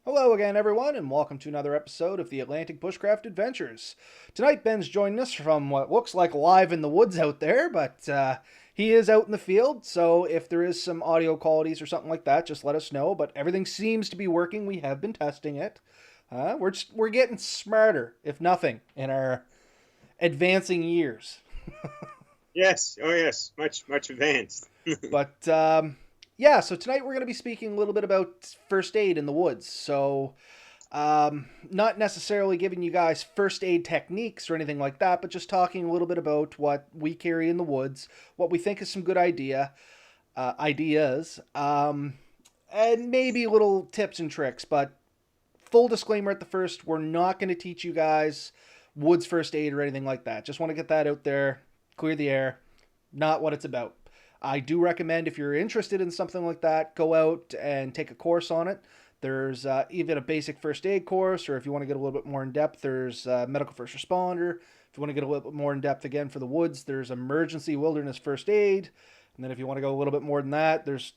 Hello again, everyone, and welcome to another episode of the Atlantic Bushcraft Adventures. Tonight, Ben's joining us from what looks like live in the woods out there, but he is out in the field, so if there is some audio qualities or something like that, just let us know. But everything seems to be working. We have been testing it. We're getting smarter, if nothing, in our advancing years. Yes. Oh, yes. Much advanced. But yeah, so tonight we're going to be speaking a little bit about first aid in the woods. So not necessarily giving you guys first aid techniques or anything like that, but just talking a little bit about what we carry in the woods, what we think is some good ideas, and maybe little tips and tricks. But full disclaimer at the first, we're not going to teach you guys woods first aid or anything like that. Just want to get that out there, clear the air. Not what it's about. I do recommend if you're interested in something like that, go out and take a course on it. There's even a basic first aid course, or if you want to get a little bit more in depth, there's medical first responder. If you want to get a little bit more in depth again for the woods, there's emergency wilderness first aid. And then if you want to go a little bit more than that, there's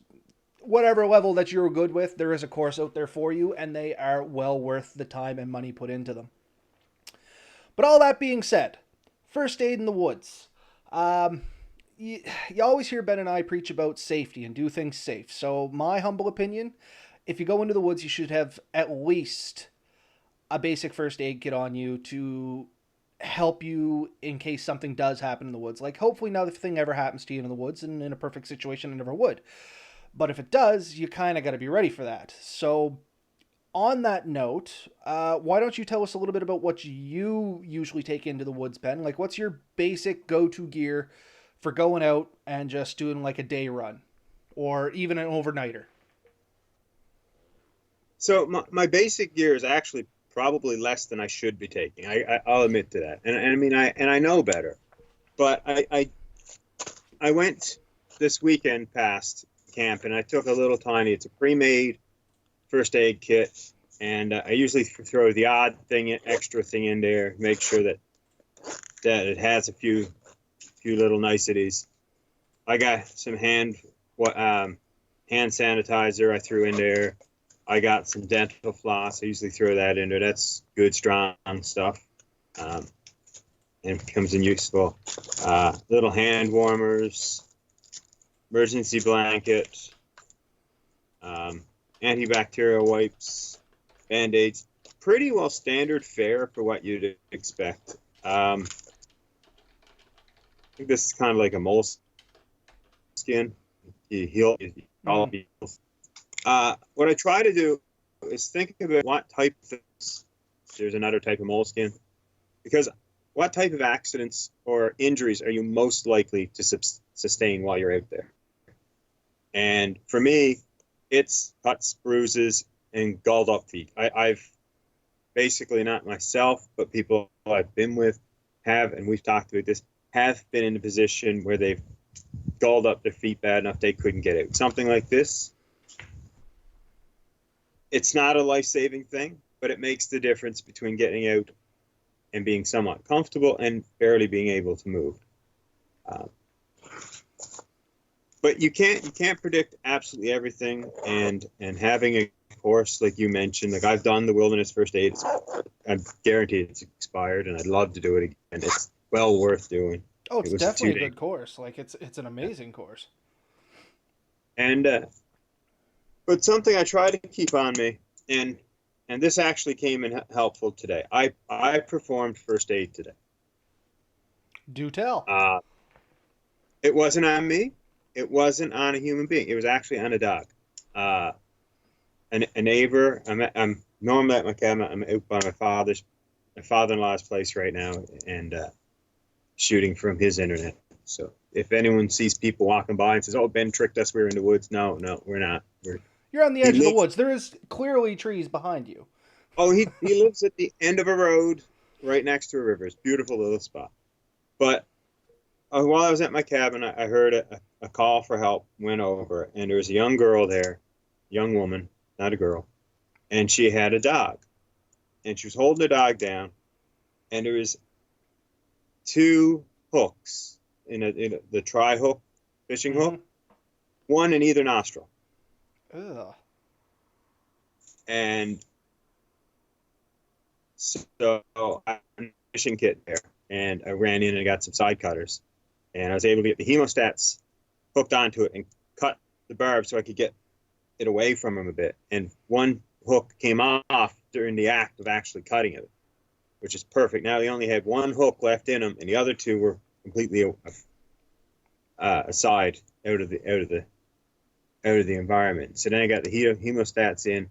whatever level that you're good with, there is a course out there for you, and they are well worth the time and money put into them. But all that being said, first aid in the woods. Um, you always hear Ben and I preach about safety and do things safe. So, my humble opinion, if you go into the woods, you should have at least a basic first aid kit on you to help you in case something does happen in the woods. Like, hopefully, nothing ever happens to you in the woods, and in a perfect situation, it never would. But if it does, you kind of got to be ready for that. So, on that note, why don't you tell us a little bit about what you usually take into the woods, Ben? Like, what's your basic go to gear for going out and just doing like a day run or even an overnighter? So my basic gear is actually probably less than I should be taking. I'll admit to that, and I mean I know better, but I went this weekend past camp and I took a little tiny. It's a pre-made first aid kit, and I usually throw the odd thing, extra thing in there, make sure that it has a few little niceties. I got some hand sanitizer I threw in there. I got some dental floss. I usually throw that in there. That's good, strong stuff, um, and comes in useful. Little hand warmers, emergency blanket, um, antibacterial wipes, band-aids. Pretty well standard fare for what you'd expect. I think this is kind of like a moleskin. You heal all Mm-hmm. heals. What I try to do is think about what type of things. There's another type of moleskin, because what type of accidents or injuries are you most likely to sustain while you're out there? And for me, it's cuts, bruises, and galled up feet. I've basically, not myself, but people I've been with have, and we've talked about this, have been in a position where they've galled up their feet bad enough they couldn't get out. Something like this, it's not a life-saving thing, but it makes the difference between getting out and being somewhat comfortable and barely being able to move. Uh, but you can't predict absolutely everything, and having a course like you mentioned, like I've done the wilderness first aid. I'm guaranteed it's expired, and I'd love to do it again. It's well worth doing. Oh, It it's was a definitely two a day, good course. Like it's an amazing course. and but something I try to keep on me, and this actually came in helpful today. I performed first aid today. Do tell. Uh, it wasn't on me. It wasn't on a human being. It was actually on a dog. Uh, a neighbor. I'm normally at my cabin. I'm out by my father-in-law's place right now, and shooting from his internet. So if anyone sees people walking by and says, "Oh, Ben tricked us. We're in the woods," no, no, we're not. You're on the He edge of the lives. woods. There is clearly trees behind you. Oh, he lives at the end of a road, right next to a river. It's a beautiful little spot. But while I was at my cabin, I heard a call for help. Went over, and there was a young girl there, young woman, not a girl, and she had a dog, and she was holding the dog down, and there was two hooks in the tri hook fishing Mm-hmm. hook, one in either nostril. Ugh. And So I had a fishing kit there, and I ran in and got some side cutters, and I was able to get the hemostats hooked onto it and cut the barb so I could get it away from him a bit. And one hook came off during the act of actually cutting it, which is perfect. Now he only had one hook left in him, and the other two were completely aside out of the environment. So then I got the hemostats in,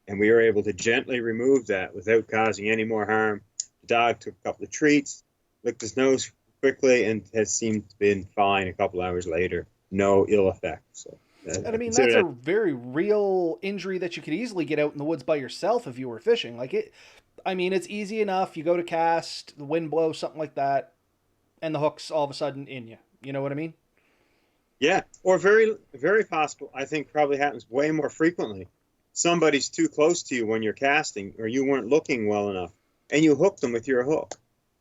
and we were able to gently remove that without causing any more harm. The dog took a couple of treats, licked his nose quickly, and has seemed been fine a couple hours later. No ill effect. So, And I mean, that's a very real injury that you could easily get out in the woods by yourself if you were fishing. Like it, I mean, it's easy enough. You go to cast, the wind blows, something like that, and the hook's all of a sudden in you. You know what I mean? yeah, or very, very possible. I think probably happens way more frequently. Somebody's too close to you when you're casting, or you weren't looking well enough, and you hook them with your hook,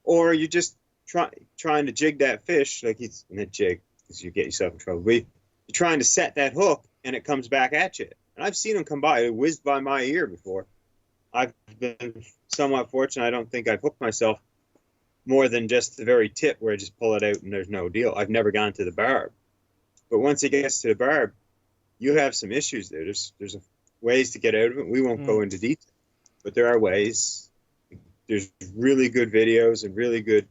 or you just trying to jig that fish like it's in a jig because you get yourself in trouble. You're trying to set that hook, and it comes back at you. And I've seen them come by. It whizzed by my ear before. I've been somewhat fortunate. I don't think I've hooked myself more than just the very tip where I just pull it out and there's no deal. I've never gone to the barb. But once it gets to the barb, you have some issues there. There's ways to get out of it. We won't go into detail, but there are ways. There's really good videos and really good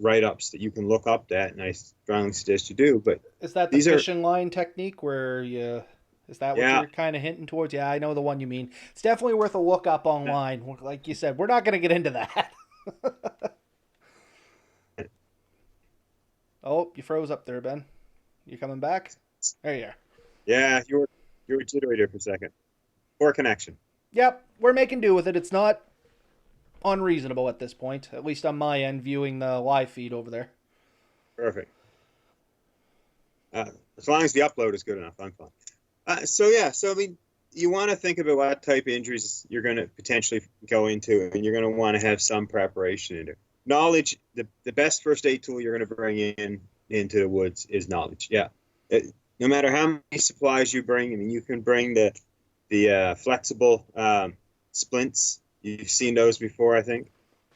write-ups that you can look up that, and I strongly suggest you do. But Is that the fishing line technique where you? Is that what you're kind of hinting towards? Yeah, I know the one you mean. It's definitely worth a look up online. Like you said, we're not going to get into that. Oh, you froze up there, Ben. You coming back? There you are. Yeah, you were jittery there for a second. Poor connection. Yep, we're making do with it. It's not unreasonable at this point, at least on my end, viewing the live feed over there. Perfect. As long as the upload is good enough, I'm fine. So I mean, you want to think about what type of injuries you're going to potentially go into, and you're going to want to have some preparation into. Knowledge, the best first aid tool you're going to bring into the woods is knowledge. Yeah. No matter how many supplies you bring, I mean, you can bring the flexible splints. You've seen those before, I think.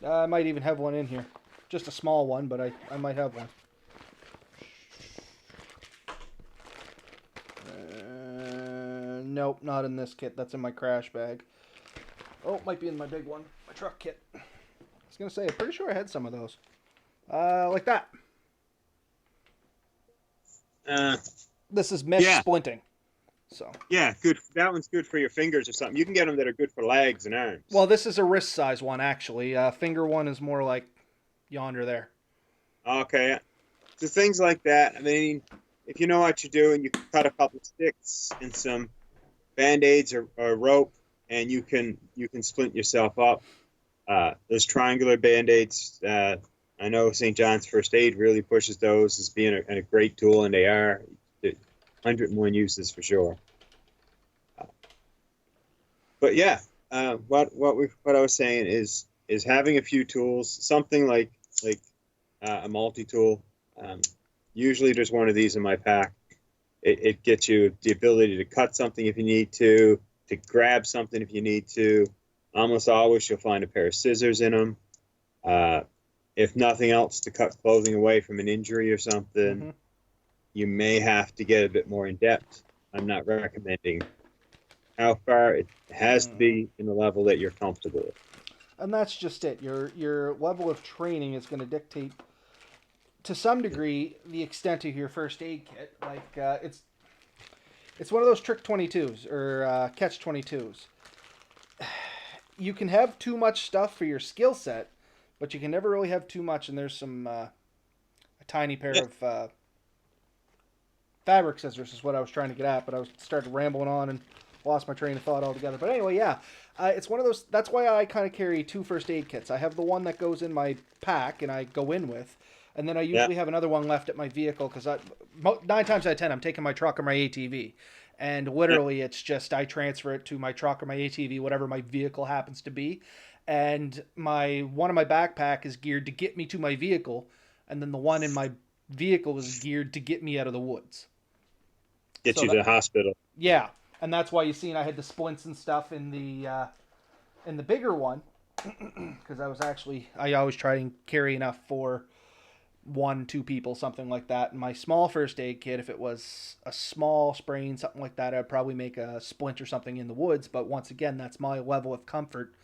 I might even have one in here. Just a small one, but I might have one. Nope, not in this kit. That's in my crash bag. Oh, might be in my big one. My truck kit. I was going to say, I'm pretty sure I had some of those. Like that. This is mesh splinting. So yeah, good. That one's good for your fingers or something. You can get them that are good for legs and arms. Well, this is a wrist size one actually. Finger one is more like yonder there. Okay, so things like that. I mean, if you know what you're doing, you can cut a couple of sticks and some band-aids or rope, and you can splint yourself up. Those triangular band-aids. I know St. John's First Aid really pushes those as being a great tool, and they are. 101 uses for sure. But yeah, what I was saying is having a few tools, something like a multi-tool. Usually there's one of these in my pack. It gets you the ability to cut something if you need to grab something if you need to. Almost always you'll find a pair of scissors in them. If nothing else, to cut clothing away from an injury or something. Mm-hmm. You may have to get a bit more in depth. I'm not recommending how far. It has to be in the level that you're comfortable with. And that's just it. Your level of training is going to dictate, to some degree, the extent of your first aid kit. Like it's one of those trick 22s or catch 22s. You can have too much stuff for your skill set, but you can never really have too much. And there's some a tiny pair of fabric scissors is what I was trying to get at, but I started rambling on and lost my train of thought altogether. But anyway, yeah, it's one of those. That's why I kind of carry two first aid kits. I have the one that goes in my pack and I go in with, and then I usually have another one left at my vehicle because 9 times out of 10 I'm taking my truck or my ATV, and literally it's just I transfer it to my truck or my ATV, whatever my vehicle happens to be, and one of my backpack is geared to get me to my vehicle, and then the one in my vehicle is geared to get me out of the woods. Get you to the hospital. Yeah, and that's why you seen I had the splints and stuff in the bigger one, because I always try and carry enough for one, two people, something like that. In my small first aid kit, if it was a small sprain, something like that, I'd probably make a splint or something in the woods. But once again, that's my level of comfort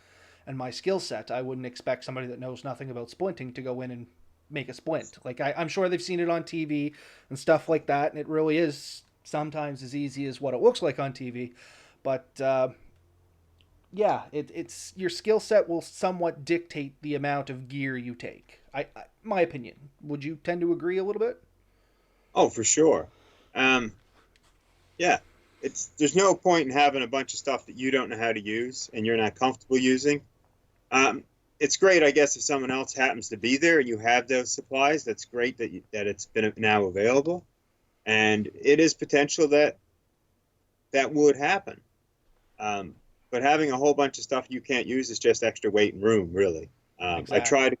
and my skill set. I wouldn't expect somebody that knows nothing about splinting to go in and make a splint. Like I'm sure they've seen it on TV and stuff like that, and it really is sometimes as easy as what it looks like on TV. But yeah, it's your skill set will somewhat dictate the amount of gear you take. My opinion. Would you tend to agree a little bit? Oh, for sure. Um, yeah, it's there's no point in having a bunch of stuff that you don't know how to use and you're not comfortable using. It's great, I guess, if someone else happens to be there and you have those supplies. That's great that it's been now available, and it is potential that that would happen. Um, but having a whole bunch of stuff you can't use is just extra weight and room, really. Exactly.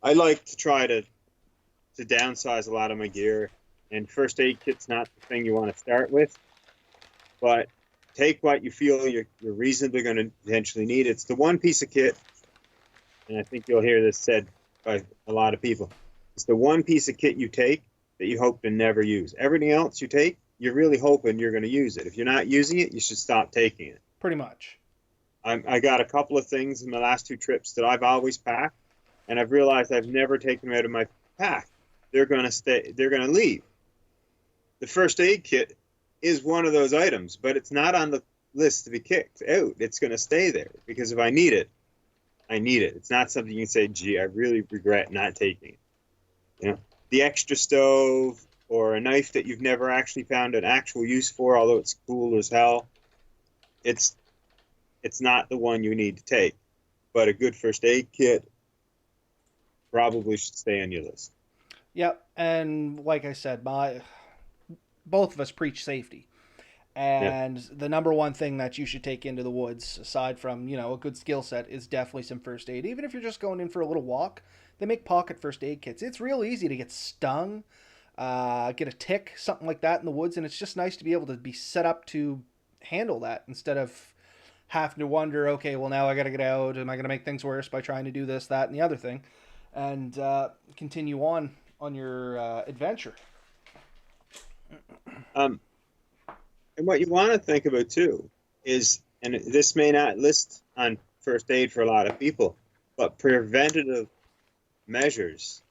I like to try to downsize a lot of my gear, and first aid kit's not the thing you want to start with, but take what you feel you're reasonably going to potentially need. It's the one piece of kit, and I think you'll hear this said by a lot of people. It's the one piece of kit you take that you hope to never use. Everything else you take, you're really hoping you're going to use it. If you're not using it, you should stop taking it. Pretty much. I got a couple of things in the last two trips that I've always packed, and I've realized I've never taken them out of my pack. They're going to stay. They're going to leave. The first aid kit is one of those items, but it's not on the list to be kicked out. It's going to stay there because if I need it, I need it. It's not something you can say, "Gee, I really regret not taking it." You know, the extra stove or a knife that you've never actually found an actual use for, although it's cool as hell. It's it's not the one you need to take, but a good first aid kit probably should stay on your list. Yep. And like I said, my both of us preach safety. Yeah, And the number one thing that you should take into the woods, aside from, a good skill set, is definitely some first aid. Even if you're just going in for a little walk, they make pocket first aid kits. It's real easy to get stung, get a tick, something like that in the woods. And it's just nice to be able to be set up to handle that instead of having to wonder, okay, well, now I got to get out. Am I going to make things worse by trying to do this, that, and the other thing? And continue on your adventure. um, and what you want to think about too is, and this may not list on first aid for a lot of people, but preventative measures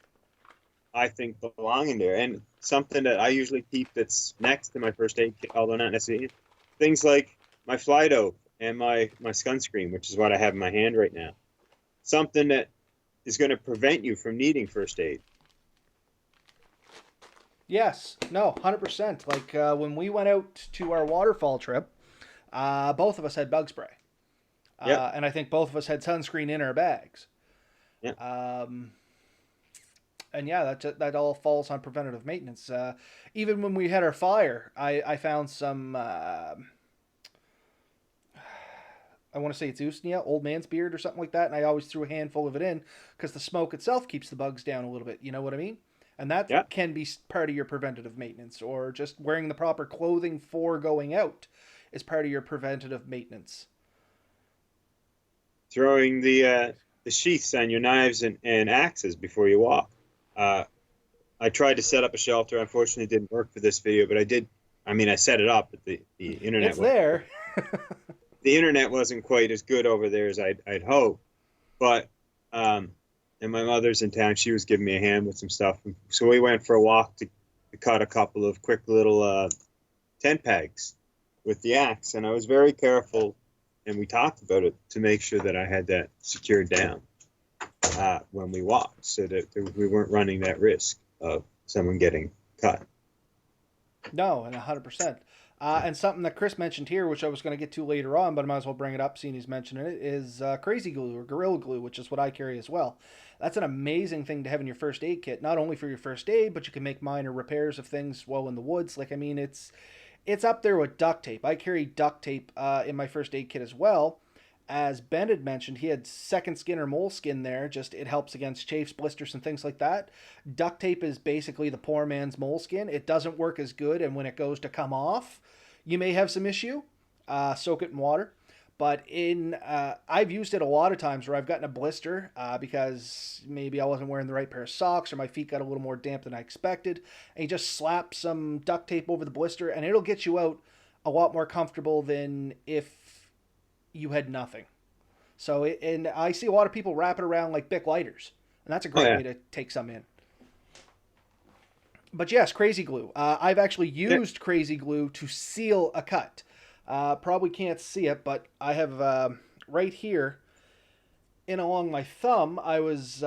I think belong in there. And something that I usually keep that's next to my first aid kit, although not necessarily, things like my fly dope and my sunscreen, which is what I have in my hand right now. Something that is going to prevent you from needing first aid. Yes, no, 100%. Like when we went out to our waterfall trip, both of us had bug spray. Yep, And I think both of us had sunscreen in our bags. yep. Um, and yeah, that all falls on preventative maintenance. Even when we had our fire, I found some. I want to say it's Usnea, old man's beard or something like that, and I always threw a handful of it in because the smoke itself keeps the bugs down a little bit. You know what I mean? And that Yeah, can be part of your preventative maintenance, or just wearing the proper clothing for going out is part of your preventative maintenance. throwing the sheaths on your knives and axes before you walk. Uh, I tried to set up a shelter. Unfortunately, it didn't work for this video, but I did. I mean, I set it up, but It's there. the internet wasn't quite as good over there as I'd hoped. But and my mother's in town. She was giving me a hand with some stuff. So we went for a walk to cut a couple of quick little tent pegs with the axe, and I was very careful. And we talked about it to make sure that I had that secured down when we walked, so that we weren't running that risk of someone getting cut. No, and 100%. And something that Chris mentioned here, which I was going to get to later on, but I might as well bring it up, seeing he's mentioning it, is crazy glue or gorilla glue, which is what I carry as well. That's an amazing thing to have in your first aid kit, not only for your first aid, but you can make minor repairs of things while in the woods. Like, I mean, it's up there with duct tape. I carry duct tape in my first aid kit as well. As Ben had mentioned, he had second skin or moleskin there. Just it helps against chafes, blisters, and things like that. Duct tape is basically the poor man's moleskin. It doesn't work as good, and when it goes to come off, you may have some issue. Soak it in water. But I've used it a lot of times where I've gotten a blister because maybe I wasn't wearing the right pair of socks or my feet got a little more damp than I expected. And you just slap some duct tape over the blister and it'll get you out a lot more comfortable than if you had nothing. So, and I see a lot of people wrap it around like Bic lighters, and that's a Oh great yeah. way to take some in. But yes, crazy glue. I've actually Yeah. used crazy glue to seal a cut. Probably can't see it, but I have right here in along my thumb. I was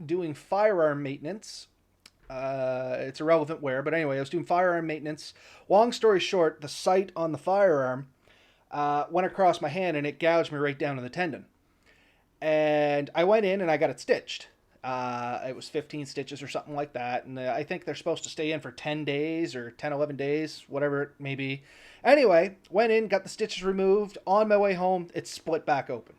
doing firearm maintenance. It's irrelevant where, but anyway, I was doing firearm maintenance. Long story short, the sight on the firearm went across my hand and it gouged me right down to the tendon. And I went in and I got it stitched. It was 15 stitches or something like that. And I think they're supposed to stay in for 10 days or 10, 11 days, whatever it may be. Anyway, went in, got the stitches removed. On my way home, it split back open.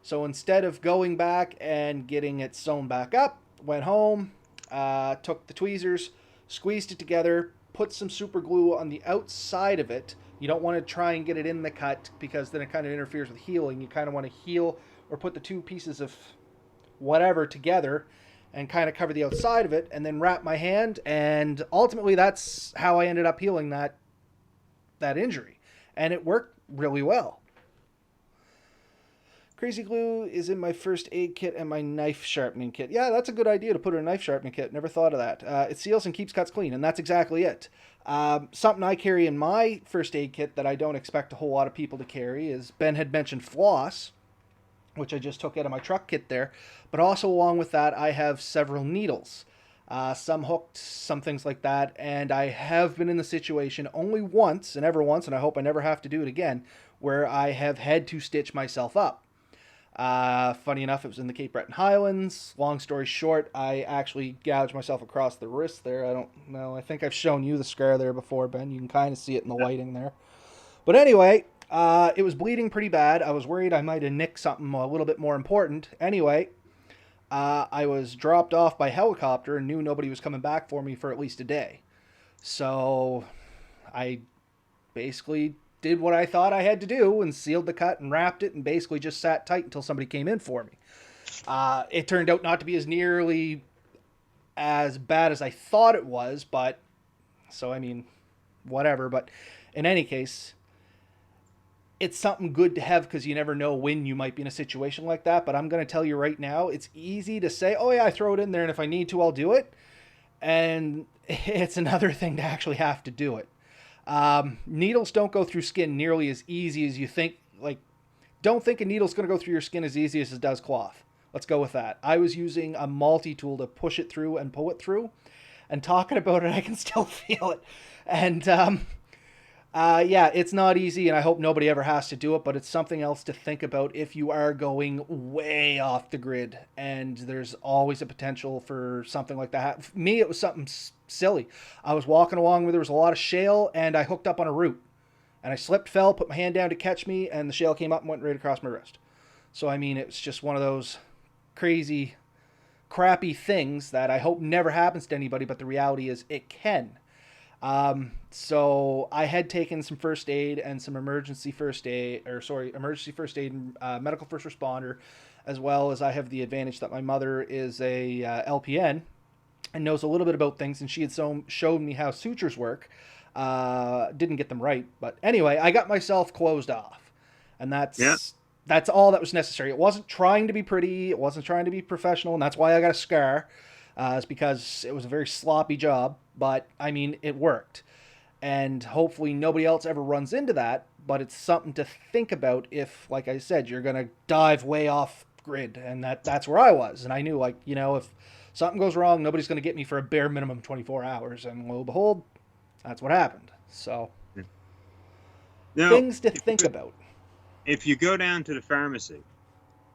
So instead of going back and getting it sewn back up, went home, took the tweezers, squeezed it together, put some super glue on the outside of it. You don't want to try and get it in the cut because then it kind of interferes with healing. You kind of want to heal or put the two pieces of whatever together and kind of cover the outside of it and then wrap my hand, and ultimately that's how I ended up healing that injury, and it worked really well. Crazy glue is in my first aid kit and my knife sharpening kit. Yeah, that's a good idea to put in a knife sharpening kit. Never thought of that. It seals and keeps cuts clean, and that's exactly it. Something I carry in my first aid kit that I don't expect a whole lot of people to carry is, Ben had mentioned floss, which I just took out of my truck kit there. But also along with that, I have several needles, some hooked, some things like that. And I have been in the situation only once and ever once, and I hope I never have to do it again, where I have had to stitch myself up. Funny enough, it was in the Cape Breton Highlands. Long story short, I actually gouged myself across the wrist there. I don't know. I think I've shown you the scar there before, Ben. You can kind of see it in the lighting there. But anyway, it was bleeding pretty bad. I was worried I might have nicked something a little bit more important. Anyway, I was dropped off by helicopter and knew nobody was coming back for me for at least a day. So I basically did what I thought I had to do and sealed the cut and wrapped it and basically just sat tight until somebody came in for me. It turned out not to be as nearly as bad as I thought it was, but so I mean, whatever. But in any case, it's something good to have because you never know when you might be in a situation like that. But I'm going to tell you right now, it's easy to say, oh, yeah, I throw it in there, and if I need to, I'll do it. And it's another thing to actually have to do it. Needles don't go through skin nearly as easy as you think. Like, don't think a needle's going to go through your skin as easy as it does cloth. Let's go with that. I was using a multi-tool to push it through and pull it through. And talking about it, I can still feel it. And yeah, it's not easy, and I hope nobody ever has to do it, but it's something else to think about if you are going way off the grid, and there's always a potential for something like that. For me, it was something silly. I was walking along where there was a lot of shale, and I hooked up on a root, and I slipped, fell, put my hand down to catch me, and the shale came up and went right across my wrist. So, I mean, it's just one of those crazy, crappy things that I hope never happens to anybody, but the reality is it can. So I had taken some first aid and some emergency first aid, emergency first aid and medical first responder, as well as I have the advantage that my mother is a LPN and knows a little bit about things, and she had showed me how sutures work. Didn't get them right, but anyway, I got myself closed off, and Yeah. that's all that was necessary. It wasn't trying to be pretty, it wasn't trying to be professional, and that's why I got a scar. It's because it was a very sloppy job, but I mean, it worked. And hopefully nobody else ever runs into that, but it's something to think about if, like I said, you're going to dive way off grid. And that's where I was. And I knew, like, if something goes wrong, nobody's going to get me for a bare minimum 24 hours. And lo and behold, that's what happened. So, Now, things to think about. if you go down to the pharmacy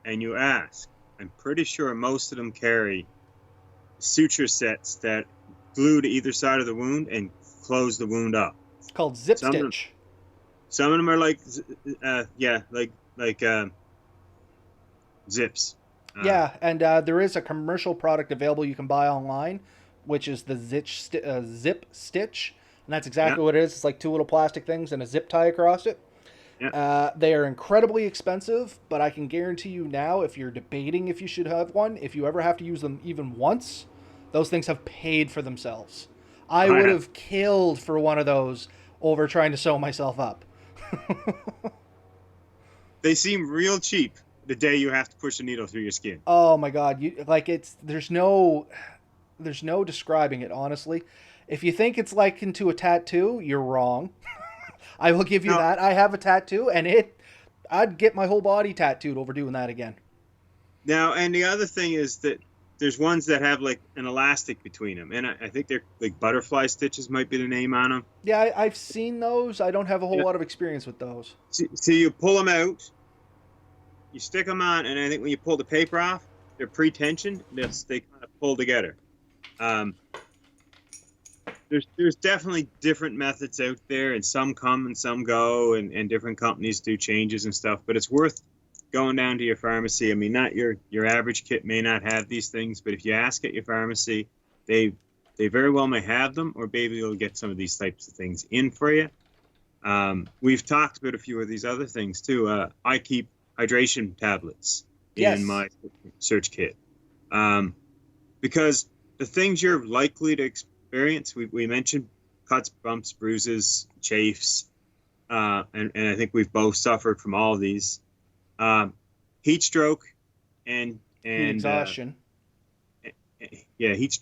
and you ask, I'm pretty sure most of them carry suture sets that glue to either side of the wound and close the wound up. It's called zip Some of them, stitch. some of them are like, yeah, like zips. Yeah, and there is a commercial product available you can buy online, which is the zip stitch. And that's Yeah, exactly what it is. It's like two little plastic things and a zip tie across it. Yeah. They are incredibly expensive, but I can guarantee you now, if you're debating if you should have one, if you ever have to use them even once, those things have paid for themselves. I Oh, would yeah. have killed for one of those over trying to sew myself up. They seem real cheap the day you have to push a needle through your skin. Oh my god, you like it's there's no describing it honestly. If you think it's like into a tattoo, you're wrong. I will give you Now, that. I have a tattoo and I'd get my whole body tattooed over doing that again. and the other thing is that there's ones that have like an elastic between them, and I think they're like butterfly stitches might be the name on them. Yeah, I've seen those. I don't have a whole Yeah. lot of experience with those. So you pull them out, you stick them on, and I think when you pull the paper off, they're pre-tensioned. They kind of pull together. Um, there's definitely different methods out there, and some come and some go, and different companies do changes and stuff. But it's worth going down to your pharmacy. I mean, not your average kit may not have these things, but if you ask at your pharmacy, they very well may have them, or maybe you'll get some of these types of things in for you. We've talked about a few of these other things too. I keep hydration tablets Yes. in my search kit, because the things you're likely to experience, we mentioned cuts, bumps, bruises, chafes, and I think we've both suffered from all of these. Heat stroke and Heat exhaustion. yeah, heat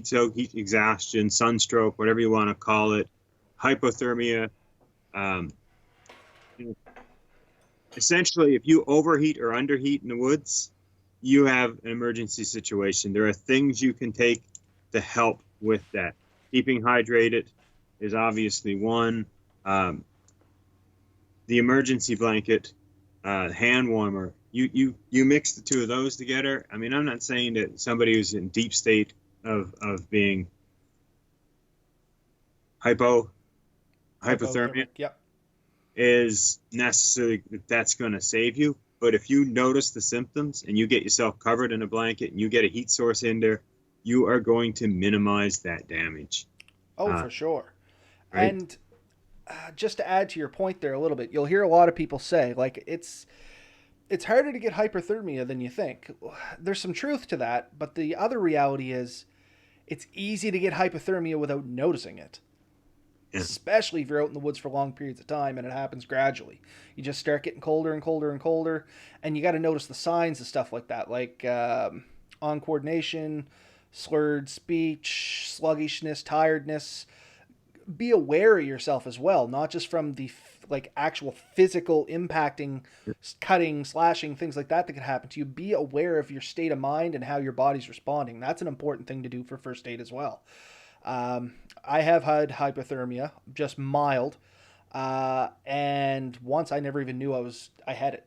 stroke, heat exhaustion, sunstroke, whatever you want to call it, hypothermia. Um, Essentially, if you overheat or underheat in the woods, you have an emergency situation. There are things you can take to help with that. Keeping hydrated is obviously one. The emergency blanket, hand warmer. You mix the two of those together. I mean, I'm not saying that somebody who's in deep state of being hypothermia Yep. is necessarily that's going to save you. But if you notice the symptoms and you get yourself covered in a blanket and you get a heat source in there, you are going to minimize that damage. Oh, for sure. Right? And just to add to your point there a little bit, you'll hear a lot of people say like it's harder to get hyperthermia than you think. There's some truth to that, but the other reality is it's easy to get hypothermia without noticing it. Yeah. Especially if you're out in the woods for long periods of time and it happens gradually. You just start getting colder and colder and colder, and you got to notice the signs of stuff like that, like on coordination, slurred speech, sluggishness, tiredness. Be aware of yourself as well, not just from the like actual physical impacting, cutting, slashing, things like that could happen to you. Be aware of your state of mind and how your body's responding. That's an important thing to do for first aid as well. I have had hypothermia, just mild, and once I never even knew I had it.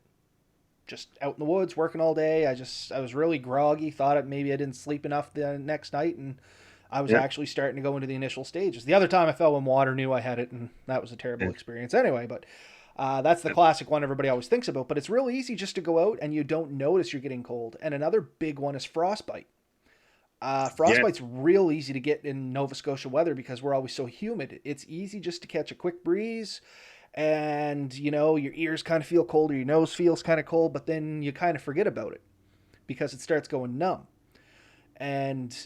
Just out in the woods, working all day. I was really groggy. Thought maybe I didn't sleep enough the next night, and I was actually starting to go into the initial stages. The other time I fell in water, knew I had it, and that was a terrible experience anyway. But that's the classic one everybody always thinks about. But it's really easy just to go out and you don't notice you're getting cold. And another big one is frostbite. Frostbite's real easy to get in Nova Scotia weather because we're always so humid. It's easy just to catch a quick breeze and, your ears kind of feel cold or your nose feels kind of cold, but then you kind of forget about it because it starts going numb. And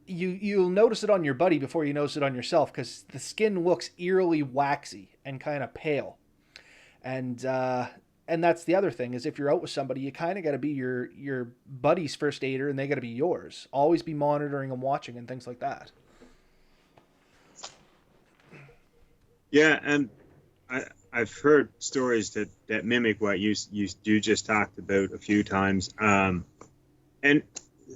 you'll notice it on your buddy before you notice it on yourself because the skin looks eerily waxy and kind of pale. And that's the other thing is if you're out with somebody, you kind of got to be your buddy's first aider and they got to be yours. Always be monitoring and watching and things like that. Yeah, and I've heard stories that mimic what you just talked about a few times. And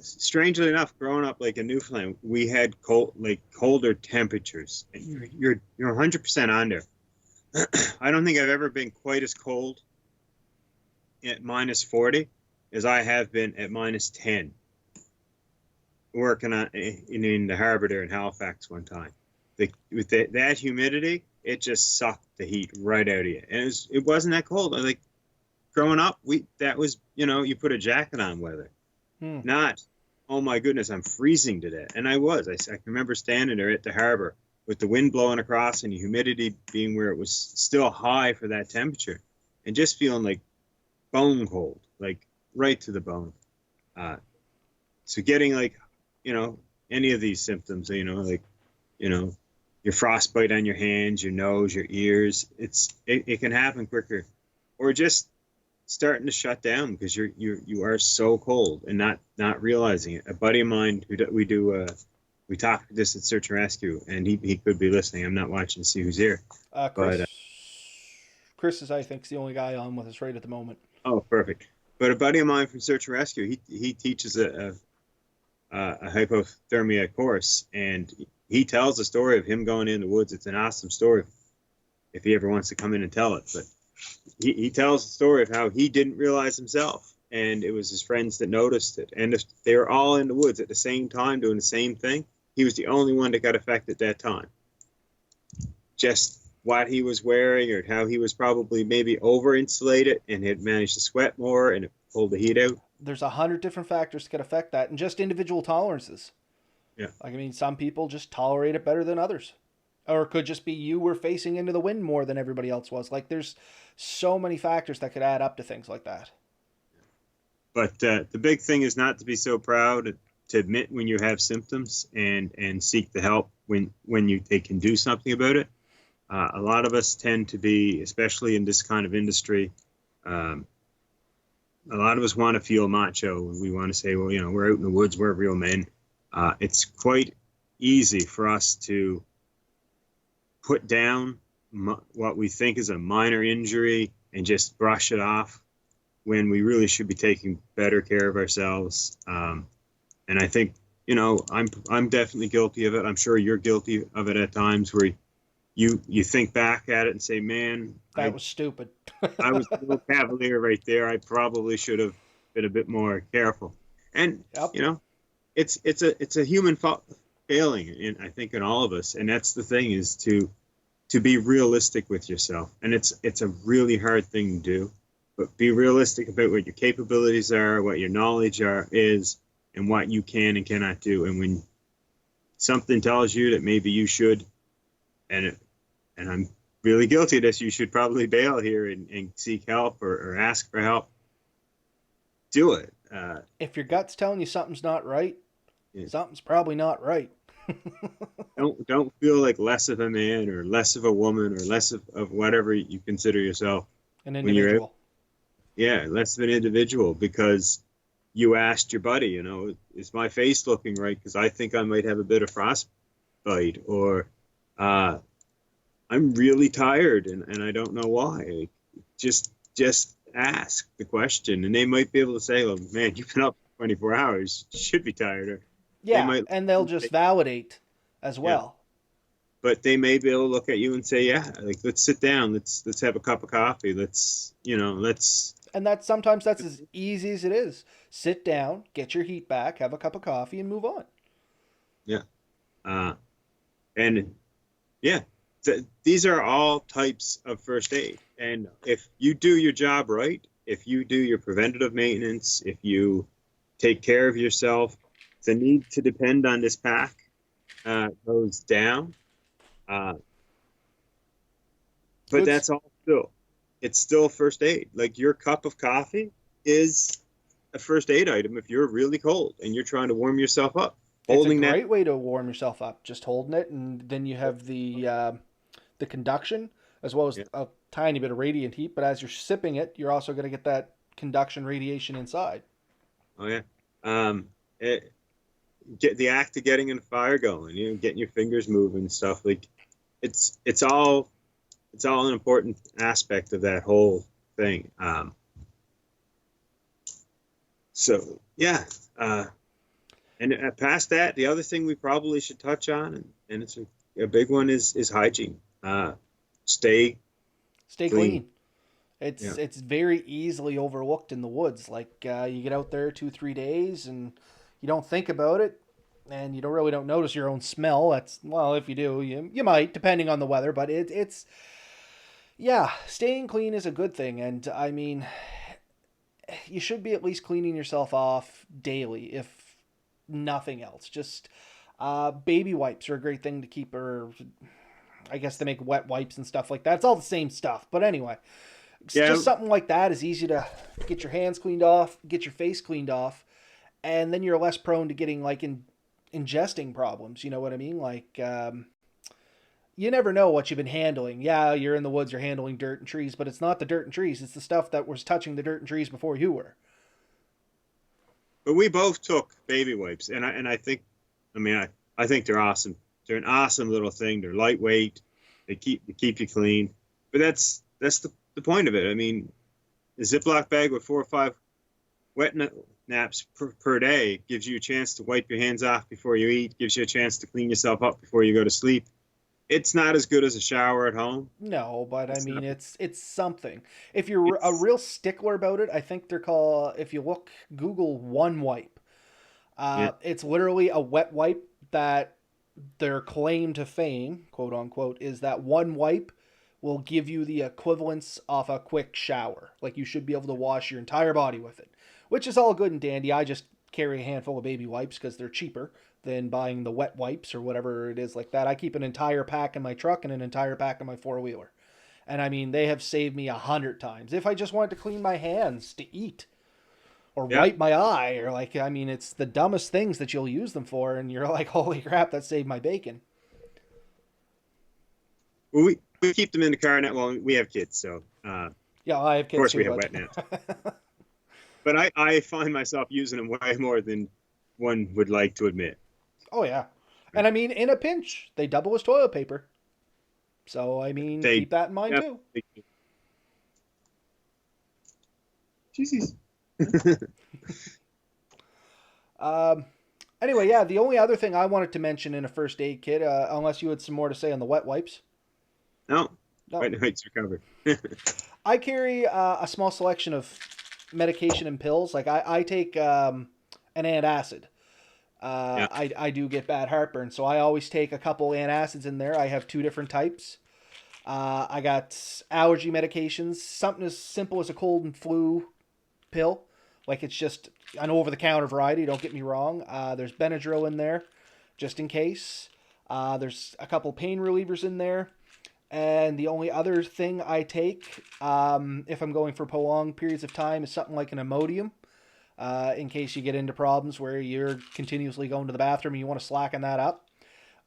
strangely enough, growing up like in Newfoundland, we had colder temperatures. You're 100% on there. I don't think I've ever been quite as cold at minus 40 as I have been at minus 10 working in the harbor there in Halifax one time. With that humidity, it just sucked the heat right out of you. And it wasn't that cold. Like growing up, that was, you put a jacket on weather. Not, oh my goodness, I'm freezing to death. And I can remember standing there at the harbor with the wind blowing across and the humidity being where it was still high for that temperature. and just feeling like bone cold, like right to the bone. Uh, so getting like, you know, any of these symptoms, like, you know, your frostbite on your hands, your nose, your ears, it can happen quicker, or just starting to shut down because you are so cold and not realizing it. A buddy of mine we talk this at Search and Rescue, and he could be listening. I'm not watching to see who's here, but Chris is, I think, the only guy on with us right at the moment. oh, perfect. But a buddy of mine from Search and Rescue, he teaches a hypothermia course, and he tells the story of him going in the woods. It's an awesome story if he ever wants to come in and tell it. But he tells the story of how he didn't realize himself, and it was his friends that noticed it. And if they were all in the woods at the same time doing the same thing, he was the only one that got affected that time. Just what he was wearing, or how he was probably maybe over insulated and had managed to sweat more and it pulled the heat out. There's 100 different factors that could affect that, and just individual tolerances. Yeah. Like, I mean, some people just tolerate it better than others. Or it could just be you were facing into the wind more than everybody else was. Like, there's so many factors that could add up to things like that. But the big thing is not to be so proud to admit when you have symptoms and seek the help when they can do something about it. A lot of us tend to be, especially in this kind of industry, a lot of us want to feel macho. We want to say, well, we're out in the woods, we're real men. It's quite easy for us to put down what we think is a minor injury and just brush it off when we really should be taking better care of ourselves. And I think, I'm definitely guilty of it. I'm sure you're guilty of it at times where you think back at it and say, man, that was stupid. I was a little cavalier right there. I probably should have been a bit more careful. And Yep. It's a human failing, I think, in all of us. And that's the thing, is to be realistic with yourself. And it's a really hard thing to do, but be realistic about what your capabilities are, what your knowledge is, and what you can and cannot do. And when something tells you that maybe you should, and I'm really guilty of this, you should probably bail here and seek help or ask for help, do it. If your gut's telling you something's not right, Yeah. something's probably not right. Don't feel like less of a man or less of a woman or less of whatever you consider yourself. An When you're individual. less of an individual because you asked your buddy, is my face looking right? Because I think I might have a bit of frostbite, or I'm really tired and I don't know why. Just ask the question, and they might be able to say, "Well, man, you've been up 24 hours. You should be tired." Or Yeah, and they'll just validate as well. But they may be able to look at you and say, "Yeah, like let's sit down. Let's have a cup of coffee. Let's." And sometimes that's as easy as it is. Sit down, get your heat back, have a cup of coffee, and move on. Yeah. And yeah, these are all types of first aid. And if you do your job right, if you do your preventative maintenance, if you take care of yourself, the need to depend on this pack goes down. But that's all it's still first aid. Like your cup of coffee is a first aid item if you're really cold and you're trying to warm yourself up. It's a great way to warm yourself up, just holding it, and then you have the conduction as well as a tiny bit of radiant heat. But as you're sipping it, you're also going to get that conduction radiation inside. Oh yeah, get the act of getting a fire going, getting your fingers moving and stuff. Like it's all an important aspect of that whole thing. So yeah. And past that, the other thing we probably should touch on, and it's a big one, is hygiene. Stay clean. It's very easily overlooked in the woods. Like you get out there 2-3 days and you don't think about it, and you don't notice your own smell. If you do, you might, depending on the weather. But it's staying clean is a good thing, and I mean, you should be at least cleaning yourself off daily, if nothing else. Just baby wipes are a great thing to keep, or I guess they make wet wipes and stuff like that. It's all the same stuff, but anyway, Yeah, Just something like that is easy to get your hands cleaned off, get your face cleaned off, and then you're less prone to getting like ingesting problems. You know what I mean? Like you never know what you've been handling. Yeah, you're in the woods, you're handling dirt and trees, but it's not the dirt and trees. It's the stuff that was touching the dirt and trees before you were. but we both took baby wipes, and I think, I mean, I think they're awesome. They're an awesome little thing. They're lightweight. They keep you clean. But that's the point of it. I mean, a Ziploc bag with 4 or 5 wet naps per day gives you a chance to wipe your hands off before you eat. Gives you a chance to clean yourself up before you go to sleep. It's not as good as a shower at home. No, but I It's mean not. it's something. If you're a It's real stickler about it, I think they're called. If you look Google one wipe, yeah, it's literally a wet wipe that their claim to fame, quote unquote, is that one wipe will give you the equivalence of a quick shower. Like you should be able to wash your entire body with it, which is all good and dandy. I just carry a handful of baby wipes because they're cheaper than buying the wet wipes or whatever it is like that. I keep an entire pack in my truck and an entire pack in my four wheeler. And I mean, they have saved me 100 times. If I just wanted to clean my hands to eat or yeah. wipe my eye, or like, I mean, it's the dumbest things that you'll use them for. And you're like, holy crap, that saved my bacon. Well, we keep them in the car now. Well, we have kids, so Yeah, I have of kids course we too, have wet naps. But I find myself using them way more than one would like to admit. oh, yeah. And I mean, in a pinch, they double as toilet paper. So, I mean, They keep that in mind too. definitely. Jesus. Um, anyway, yeah, the only other thing I wanted to mention in a first aid kit, unless you had some more to say on the wet wipes. No, No, wet nights are covered. I carry a small selection of medication and pills. Like I take an antacid. Yeah. I do get bad heartburn, so I always take a couple antacids in there. I have two different types. I got allergy medications, something as simple as a cold and flu pill. Like it's just an over the counter variety, don't get me wrong. There's Benadryl in there, just in case. There's a couple pain relievers in there. And the only other thing I take, if I'm going for prolonged periods of time, is something like an Imodium, in case you get into problems where you're continuously going to the bathroom and you want to slacken that up.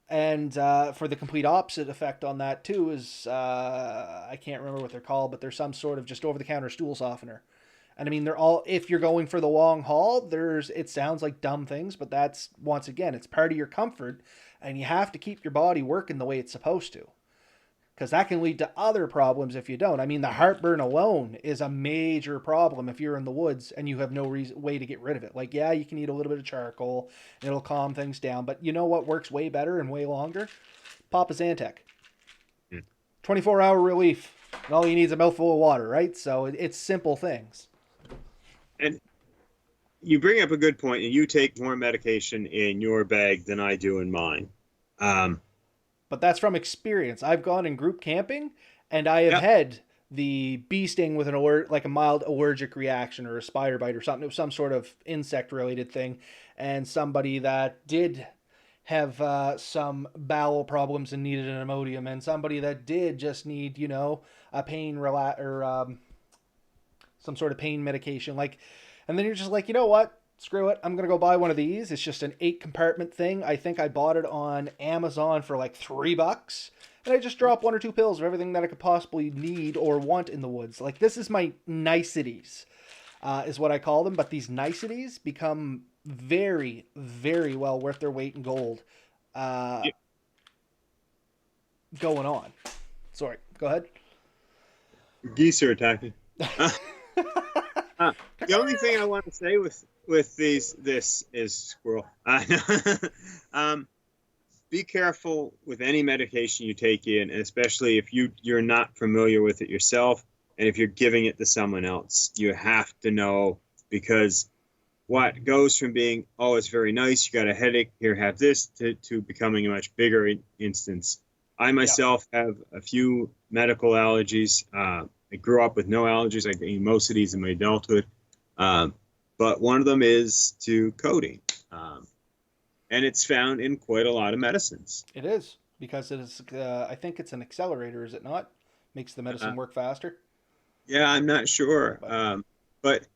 And for the complete opposite effect on that too is I can't remember what they're called, but there's some sort of just over the counter stool softener. And I mean, they're all, if you're going for the long haul, it sounds like dumb things, but that's, once again, it's part of your comfort, and you have to keep your body working the way it's supposed to. Because that can lead to other problems if you don't. I mean, the heartburn alone is a major problem if you're in the woods and you have no way to get rid of it. Like, yeah, you can eat a little bit of charcoal, and it'll calm things down, but you know what works way better and way longer? Papa Zantac. 24-hour relief, and all you need is a mouthful of water, right? So it's simple things. And you bring up a good point, and you take more medication in your bag than I do in mine. Um, But that's from experience. I've gone in group camping, and I have yeah, had the bee sting with like a mild allergic reaction or a spider bite or something. It was some sort of insect related thing, and somebody that did have some bowel problems and needed an Imodium, and somebody that did just need a pain or some sort of pain medication. Like, and then you're just like, you know what? Screw it. I'm going to go buy one of these. It's just an 8 compartment thing. I think I bought it on Amazon for like $3. And I just drop one or two pills of everything that I could possibly need or want in the woods. Like, this is my niceties, is what I call them. But these niceties become very, very well worth their weight in gold uh, yeah. going on. Sorry, go ahead. Geese are attacking. The only thing I want to say with this is squirrel. Be careful with any medication you take in, especially if you're not familiar with it yourself, and if you're giving it to someone else. You have to know, because what goes from being, oh, it's very nice, you got a headache, here, have this, to becoming a much bigger instance. I Yeah. myself have a few medical allergies. I grew up with no allergies. I gained most of these in my adulthood. But one of them is to codeine. And it's found in quite a lot of medicines. It is, because it is. I think it's an accelerator, is it not? Makes the Uh, medicine work faster. Yeah, I'm not sure. But But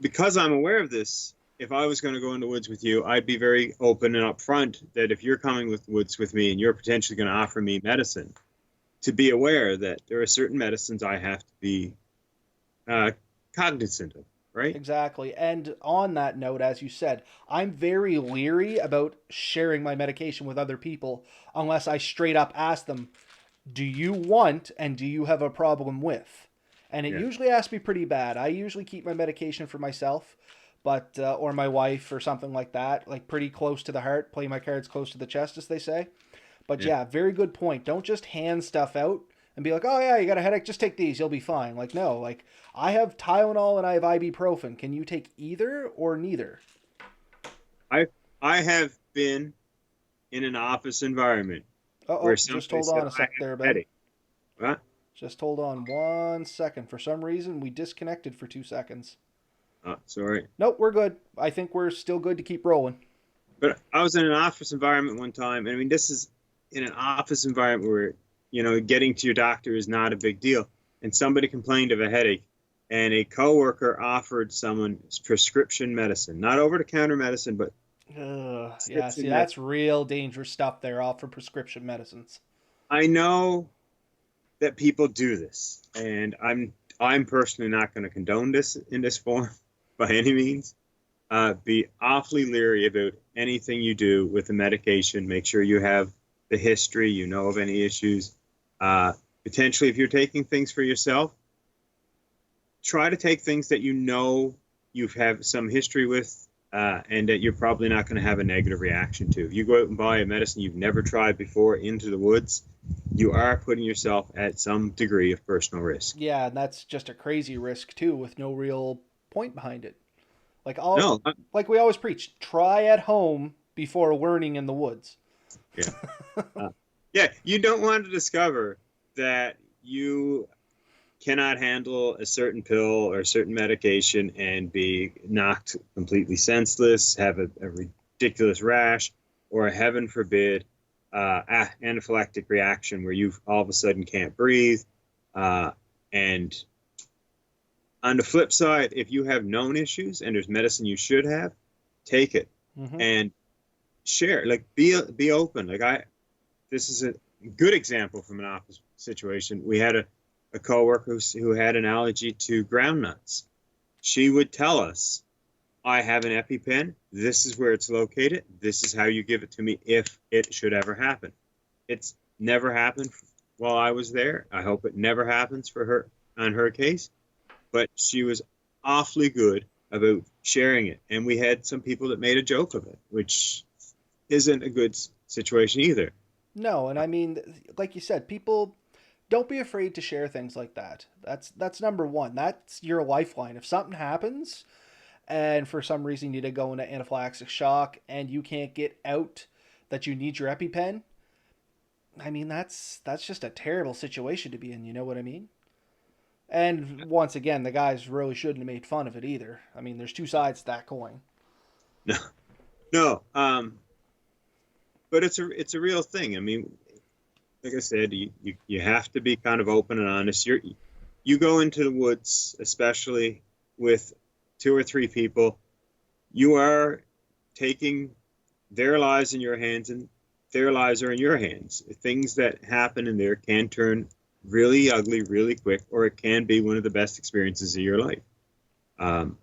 because I'm aware of this, if I was going to go in the woods with you, I'd be very open and upfront that if you're coming with woods with me and you're potentially going to offer me medicine, to be aware that there are certain medicines I have to be uh, cognizant of, right? exactly. And on that note, as you said, I'm very leery about sharing my medication with other people unless I straight up ask them, do you want and do you have a problem with? And it Yeah. usually has to be pretty bad. I usually keep my medication for myself, but or my wife or something like that, like pretty close to the heart, play my cards close to the chest, as they say. But Yeah. yeah, very good point. Don't just hand stuff out and be like, "Oh yeah, you got a headache, just take these, you'll be fine." Like no, like I have Tylenol and I have ibuprofen. Can you take either or neither? I I have been in an office environment where Just somebody hold said on a I sec have there, a Ben. headache. What? Just hold on 1 second. For some reason, we disconnected for 2 seconds. Oh, sorry. Nope, we're good. I think we're still good to keep rolling. But I was in an office environment one time, and I mean, this is in an office environment where, getting to your doctor is not a big deal. And somebody complained of a headache, and a coworker offered someone prescription medicine, not over-the-counter medicine, but Yeah, prescription see, medicine. that's real dangerous stuff there, all for prescription medicines. I know that people do this, and I'm personally not going to condone this in this form by any means. Be awfully leery about anything you do with the medication. Make sure you have the history, you know of any issues. Uh, Potentially, if you're taking things for yourself, try to take things that you know you have some history with, and that you're probably not going to have a negative reaction to. If you go out and buy a medicine you've never tried before into the woods, you are putting yourself at some degree of personal risk. Yeah, and that's just a crazy risk too, with no real point behind it. Like all, No, like we always preach, try at home before learning in the woods. yeah. Uh, yeah, you don't want to discover that you cannot handle a certain pill or a certain medication and be knocked completely senseless, have a ridiculous rash, or heaven forbid, anaphylactic reaction where you all of a sudden can't breathe. And on the flip side, if you have known issues and there's medicine you should have, take it Mm-hmm. and share. Like be open. This is a good example from an office situation. We had a coworker who had an allergy to ground nuts. She would tell us, I have an EpiPen. This is where it's located. This is how you give it to me if it should ever happen. It's never happened while I was there. I hope it never happens for her on her case. But she was awfully good about sharing it. And we had some people that made a joke of it, which isn't a good situation either. No, and I mean, like you said, people don't be afraid to share things like that. That's number one. That's your lifeline. If something happens, and for some reason you need to go into anaphylactic shock, and you can't get out that you need your EpiPen, I mean, that's just a terrible situation to be in. You know what I mean? And once again, the guys really shouldn't have made fun of it either. I mean, there's two sides to that coin. No, no. But it's a real thing. I mean, like I said, you have to be kind of open and honest. You go into the woods, especially with two or three people, you are taking their lives in your hands, and their lives are in your hands. Things that happen in there can turn really ugly really quick, or it can be one of the best experiences of your life. Um,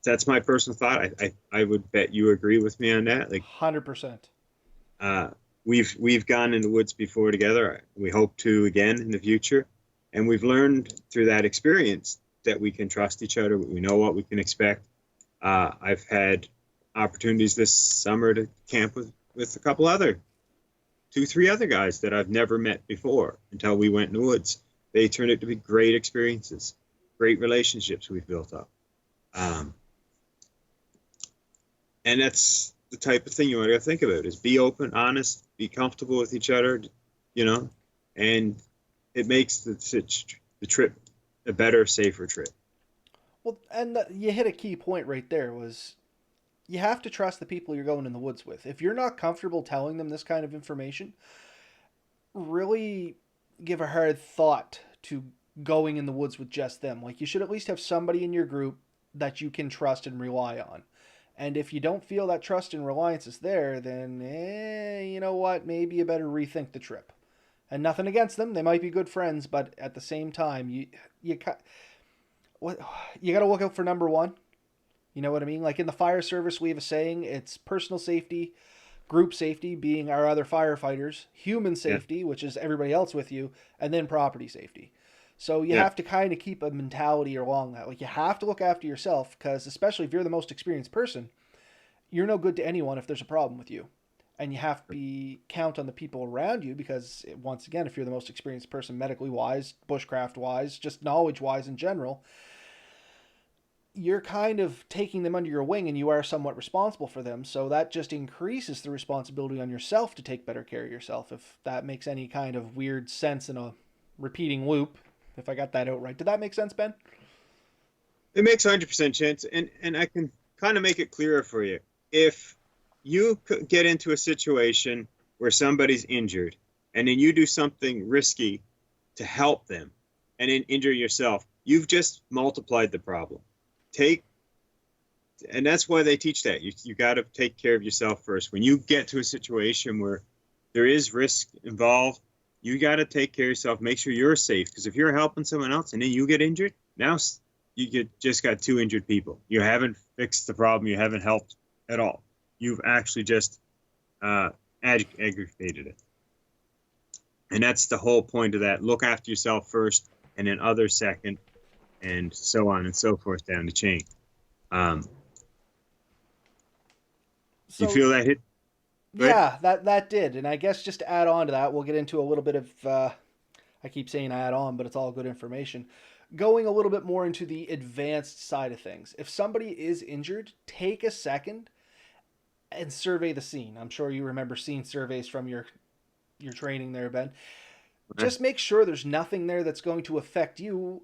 that's my personal thought. I would bet you agree with me on that. Like, 100%. uh, we've gone in the woods before together. We hope to again in the future, and we've learned through that experience that we can trust each other. We know what we can expect. I've had opportunities this summer to camp with a couple other, two, three other guys that I've never met before until we went in the woods. They turned out to be great experiences, great relationships we've built up. Um, and that's the type of thing you want to think about is be open, honest, be comfortable with each other, you know, and it makes the trip a better, safer trip. Well, and you hit a key point right there was you have to trust the people you're going in the woods with. If you're not comfortable telling them this kind of information, really give a hard thought to going in the woods with just them. Like, you should at least have somebody in your group that you can trust and rely on. And if you don't feel that trust and reliance is there, then you know what? Maybe you better rethink the trip. And nothing against them; they might be good friends, but at the same time, you what you got to look out for number one. You know what I mean? Like in the fire service, we have a saying: it's personal safety, group safety, being our other firefighters, human Yeah. safety, which is everybody else with you, and then property safety. So you Yeah. have to kind of keep a mentality along that. Like you have to look after yourself because, especially if you're the most experienced person, you're no good to anyone if there's a problem with you. And you have to be count on the people around you because, once again, if you're the most experienced person medically wise, bushcraft wise, just knowledge wise in general, you're kind of taking them under your wing and you are somewhat responsible for them. So that just increases the responsibility on yourself to take better care of yourself, if that makes any kind of weird sense in a repeating loop. If I got that out right. Did that make sense, Ben? It makes 100% sense, and I can kind of make it clearer for you. If you get into a situation where somebody's injured, and then you do something risky to help them, and then injure yourself, you've just multiplied the problem. And that's why they teach that. You got to take care of yourself first. When you get to a situation where there is risk involved, you got to take care of yourself. Make sure you're safe, because if you're helping someone else and then you get injured, now just got two injured people. You haven't fixed the problem. You haven't helped at all. You've actually just aggravated it. And that's the whole point of that. Look after yourself first, and then others second, and so on and so forth down the chain. You So feel that hit? Good? yeah, that did, and I guess just to add on to that, we'll get into a little bit of. I keep saying add on, but it's all good information. Going a little bit more into the advanced side of things. If somebody is injured, take a second and survey the scene. I'm sure you remember scene surveys from your training there, Ben. Just make sure there's nothing there that's going to affect you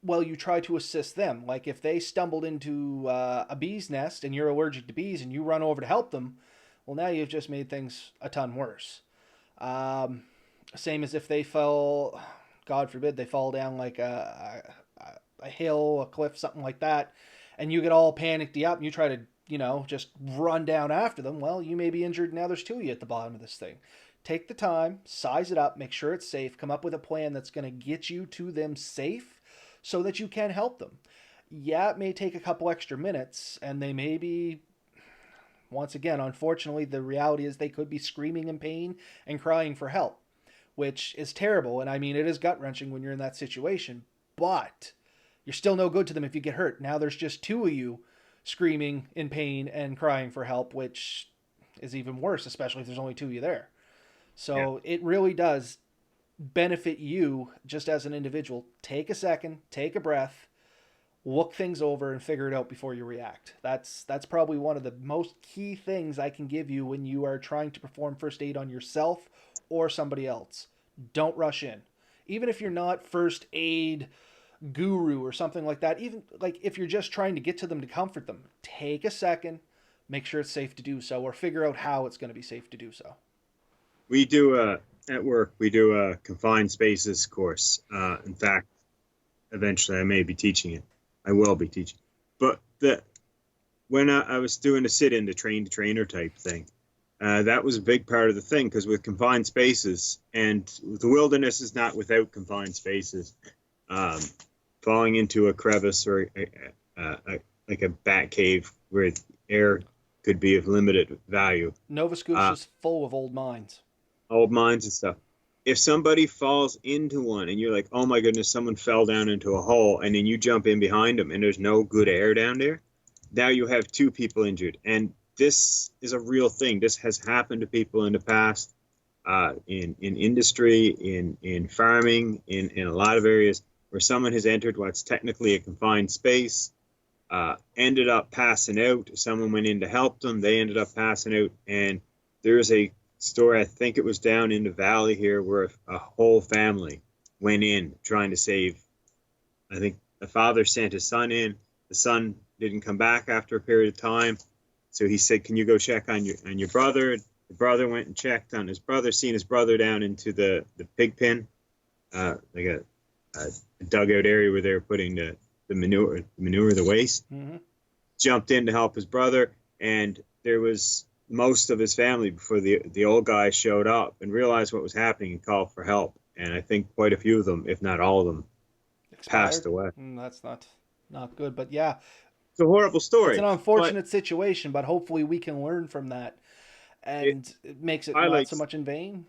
while you try to assist them. Like if they stumbled into a bee's nest and you're allergic to bees and you run over to help them, well, now you've just made things a ton worse. Um, Same as if they fell, God forbid, they fall down like a hill, a cliff, something like that, and you get all panicked up and you try to, just run down after them. Well, you may be injured. Now there's two of you at the bottom of this thing. Take the time, size it up, make sure it's safe, come up with a plan that's going to get you to them safe so that you can help them. Yeah, it may take a couple extra minutes, and they may be, once again, unfortunately, the reality is they could be screaming in pain and crying for help, which is terrible. And I mean, it is gut wrenching when you're in that situation, but you're still no good to them if you get hurt. Now there's just two of you screaming in pain and crying for help, which is even worse, especially if there's only two of you there. Yeah. So it really does benefit you just as an individual. Take a second, take a breath, look things over, and figure it out before you react. That's probably one of the most key things I can give you when you are trying to perform first aid on yourself or somebody else. Don't rush in. Even if you're not first aid guru or something like that, even like if you're just trying to get to them to comfort them, take a second, make sure it's safe to do so, or figure out how it's going to be safe to do so. We do at work. We do a confined spaces course. In fact, eventually I may be teaching it. I will be teaching. But when I was doing the sit-in, the train-to-trainer type thing, that was a big part of the thing, because with confined spaces, and the wilderness is not without confined spaces, falling into a crevice or like a bat cave where air could be of limited value. Nova Scotia's full of old mines. Old mines and stuff. If somebody falls into one and you're like, oh my goodness, someone fell down into a hole, and then you jump in behind them and there's no good air down there, now you have two people injured. And this is a real thing. This has happened to people in the past, in industry, in farming, in a lot of areas where someone has entered what's technically a confined space, ended up passing out. Someone went in to help them. They ended up passing out. And there's a story, I think it was down in the valley here, where a whole family went in trying to save. I think the father sent his son in. The son didn't come back after a period of time, so he said, can you go check on your brother? The brother went and checked on his brother, seen his brother down into the pig pen, like a dugout area where they were putting the manure, the waste. Mm-hmm. Jumped in to help his brother, and there was most of his family before the old guy showed up and realized what was happening and called for help. And I think quite a few of them, if not all of them, passed Expired. away. That's not good. But yeah, It's a horrible it's an story, but unfortunate situation. But hopefully we can learn from that, it and it makes it not so highlights much in vain.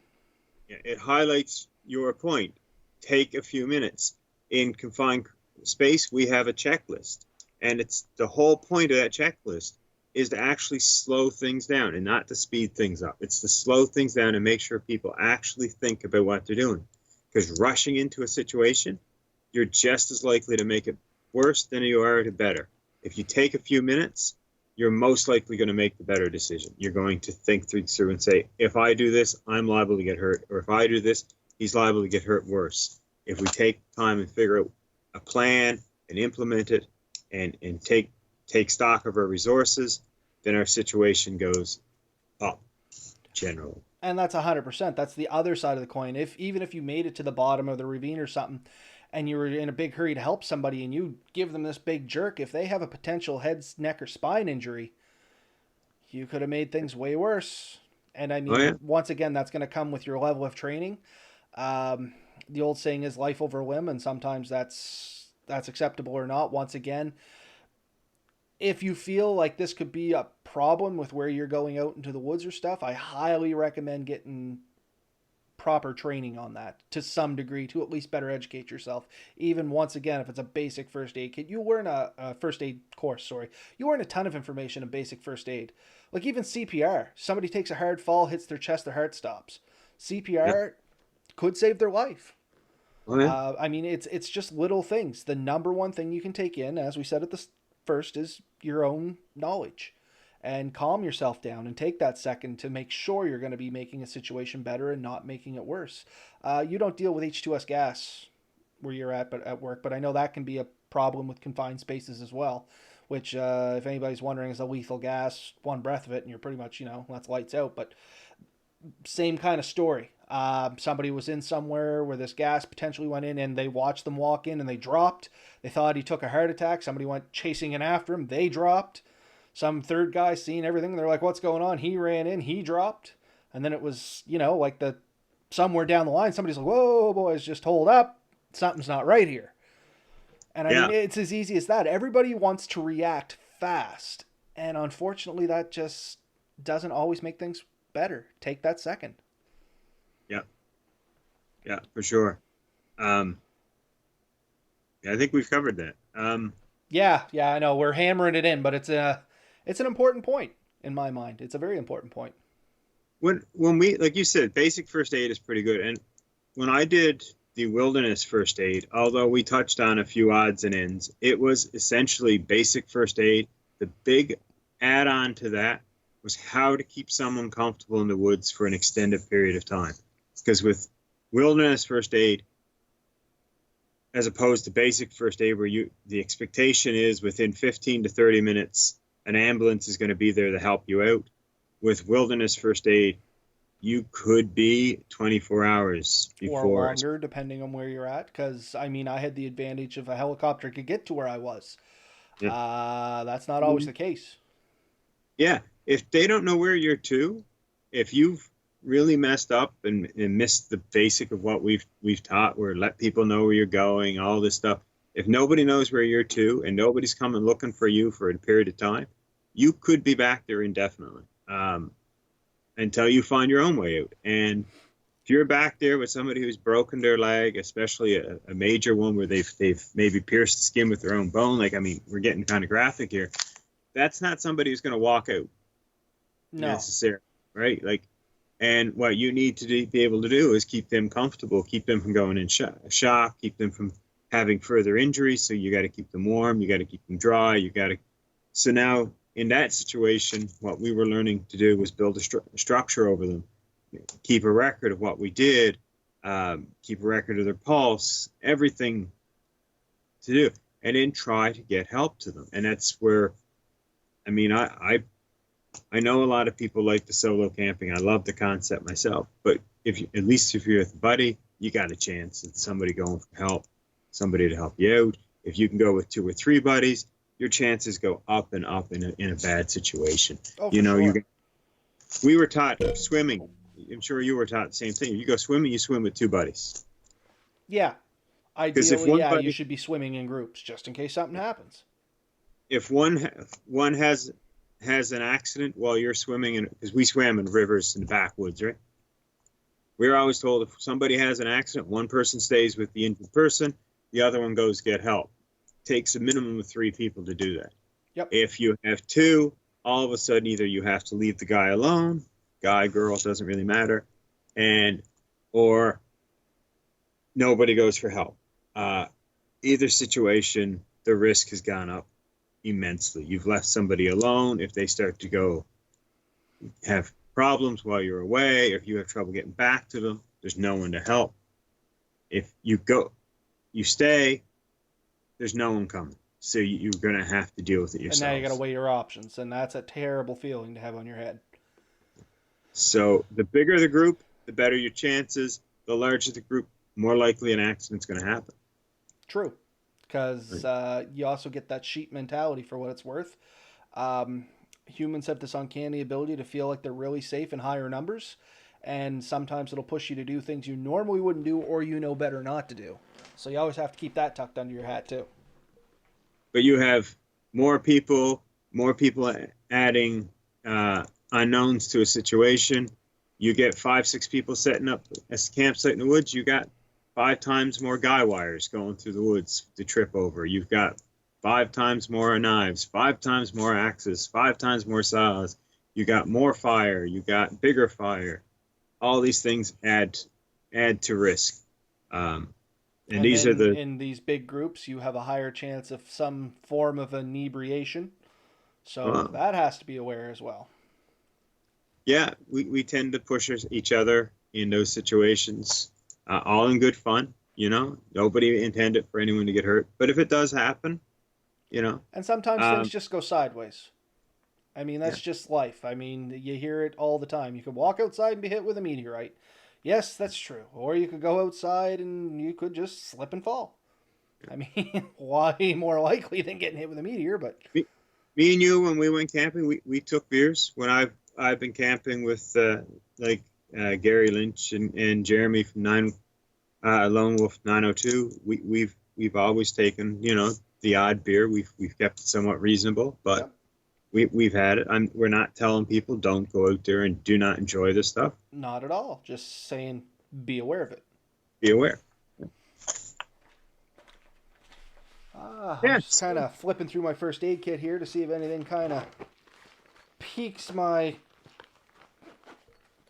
it highlights your point. Take a few minutes. In confined space, we have a checklist, and it's the whole point of that checklist is to actually slow things down and not to speed things up. It's to slow things down and make sure people actually think about what they're doing. Because rushing into a situation, you're just as likely to make it worse than you are to better. If you take a few minutes, you're most likely going to make the better decision. You're going to think through and say, if I do this, I'm liable to get hurt. Or if I do this, he's liable to get hurt worse. If we take time and figure out a plan and implement it and take stock of our resources, then our situation goes up generally. And that's 100%. That's the other side of the coin. Even if you made it to the bottom of the ravine or something, and you were in a big hurry to help somebody, and you give them this big jerk, if they have a potential head, neck, or spine injury, you could have made things way worse. And I mean, Oh, yeah. once again, that's going to come with your level of training. The old saying is life over limb, and sometimes that's acceptable or not. Once again, if you feel like this could be a problem with where you're going out into the woods or stuff, I highly recommend getting proper training on that to some degree to at least better educate yourself. Even once again, if it's a basic first aid kit, you learn a first aid course, sorry. You learn a ton of information in basic first aid. Like even CPR. Somebody takes a hard fall, hits their chest, their heart stops. CPR could save their life. Oh, yeah. I mean, it's just little things. The number one thing you can take in, as we said at the first, is your own knowledge. And calm yourself down and take that second to make sure you're going to be making a situation better and not making it worse. You don't deal with H2S gas where you're at work, but I know that can be a problem with confined spaces as well, which, if anybody's wondering, is a lethal gas. One breath of it and you're pretty much, that's lights out. But same kind of story. Somebody was in somewhere where this gas potentially went in, and they watched them walk in and they dropped. They thought he took a heart attack. Somebody went chasing in after him. They dropped. Some third guy seen everything. They're like, what's going on? He ran in. He dropped. And then it was, like somewhere down the line, somebody's like, whoa, boys, just hold up. Something's not right here. And I Yeah. mean, it's as easy as that. Everybody wants to react fast. And unfortunately, that just doesn't always make things better. Take that second. Yeah. Yeah, for sure. Yeah, I think we've covered that. Yeah, I know. We're hammering it in, but it's an important point in my mind. It's a very important point. When we, like you said, basic first aid is pretty good. And when I did the wilderness first aid, although we touched on a few odds and ends, it was essentially basic first aid. The big add-on to that was how to keep someone comfortable in the woods for an extended period of time. Because with wilderness first aid, as opposed to basic first aid, where the expectation is within 15 to 30 minutes, an ambulance is going to be there to help you out. With wilderness first aid, you could be 24 hours before. Or longer, depending on where you're at. Because, I mean, I had the advantage of a helicopter could get to where I was. Yeah. That's not always the case. Yeah. If they don't know where you're to, if you've really messed up and missed the basic of what we've taught, where let people know where you're going, all this stuff. If nobody knows where you're to and nobody's coming looking for you for a period of time, you could be back there indefinitely until you find your own way out. And if you're back there with somebody who's broken their leg, especially a major one where they've maybe pierced the skin with their own bone, like, I mean, we're getting kind of graphic here. That's not somebody who's going to walk out necessarily, right? Like, and what you need to be able to do is keep them comfortable, keep them from going in shock, keep them from having further injuries. So you got to keep them warm, you got to keep them dry, so now in that situation, what we were learning to do was build a structure over them, keep a record of what we did, keep a record of their pulse, everything to do, and then try to get help to them. And that's where, I mean, I know a lot of people like the solo camping. I love the concept myself, but at least if you're with a buddy, you got a chance at somebody going for help. somebody to help you out. If you can go with 2 or 3 buddies, your chances go up and up in a bad situation. Oh, You for know, sure. we were taught swimming. I'm sure you were taught the same thing. You go swimming, you swim with 2 buddies. Yeah. Because if Ideally, one yeah, you buddy, should be swimming in groups just in case something happens. if one has an accident while you're swimming, and because we swam in rivers in the backwoods, right? We're always told if somebody has an accident, one person stays with the injured person, the other one goes get help. It takes a minimum of 3 people to do that. Yep. If you have 2, all of a sudden either you have to leave the guy alone, guy, girl, doesn't really matter, and or nobody goes for help. Either situation, the risk has gone up immensely. You've left somebody alone. If they start to go have problems while you're away, or if you have trouble getting back to them, there's no one to help. If you stay, there's no one coming. So you're going to have to deal with it And now you got to yourselves. weigh your options, and that's a terrible feeling to have on your head. So the bigger the group, the better your chances. The larger the group, more likely an accident's going to happen. True, because you also get that sheep mentality for what it's worth. Humans have this uncanny ability to feel like they're really safe in higher numbers, and sometimes it'll push you to do things you normally wouldn't do or you know better not to do. So you always have to keep that tucked under your hat too. But you have more people adding unknowns to a situation. You get 5, 6 people setting up a campsite in the woods. You got 5 times more guy wires going through the woods to trip over. You've got 5 times more knives, 5 times more axes, 5 times more saws. You got more fire. You got bigger fire. All these things add to risk. And And these are then the in these big groups, you have a higher chance of some form of inebriation. So uh, that has to be aware as well. yeah, we tend to push each other in those situations, all in good fun. You know, nobody intended for anyone to get hurt, but if it does happen, you know, And sometimes things um, just go sideways. I mean, yeah, that's just life. I mean, you hear it all the time. You could walk outside and be hit with a meteorite. Yes, that's true. Or you could go outside and you could just slip and fall. I mean, why more likely than getting hit with a meteor? But me, me and you when we went camping, we took beers. When I've been camping with like Gary Lynch and Jeremy from Lone Wolf 902, we've always taken, you know, the odd beer. We've kept it somewhat reasonable, but yep, we've had it. We're not telling people don't go out there and do not enjoy this stuff. not at all. Just saying, be aware of it. Be aware. I'm Yeah. just kind of flipping through my first aid kit here to see if anything kind of piques my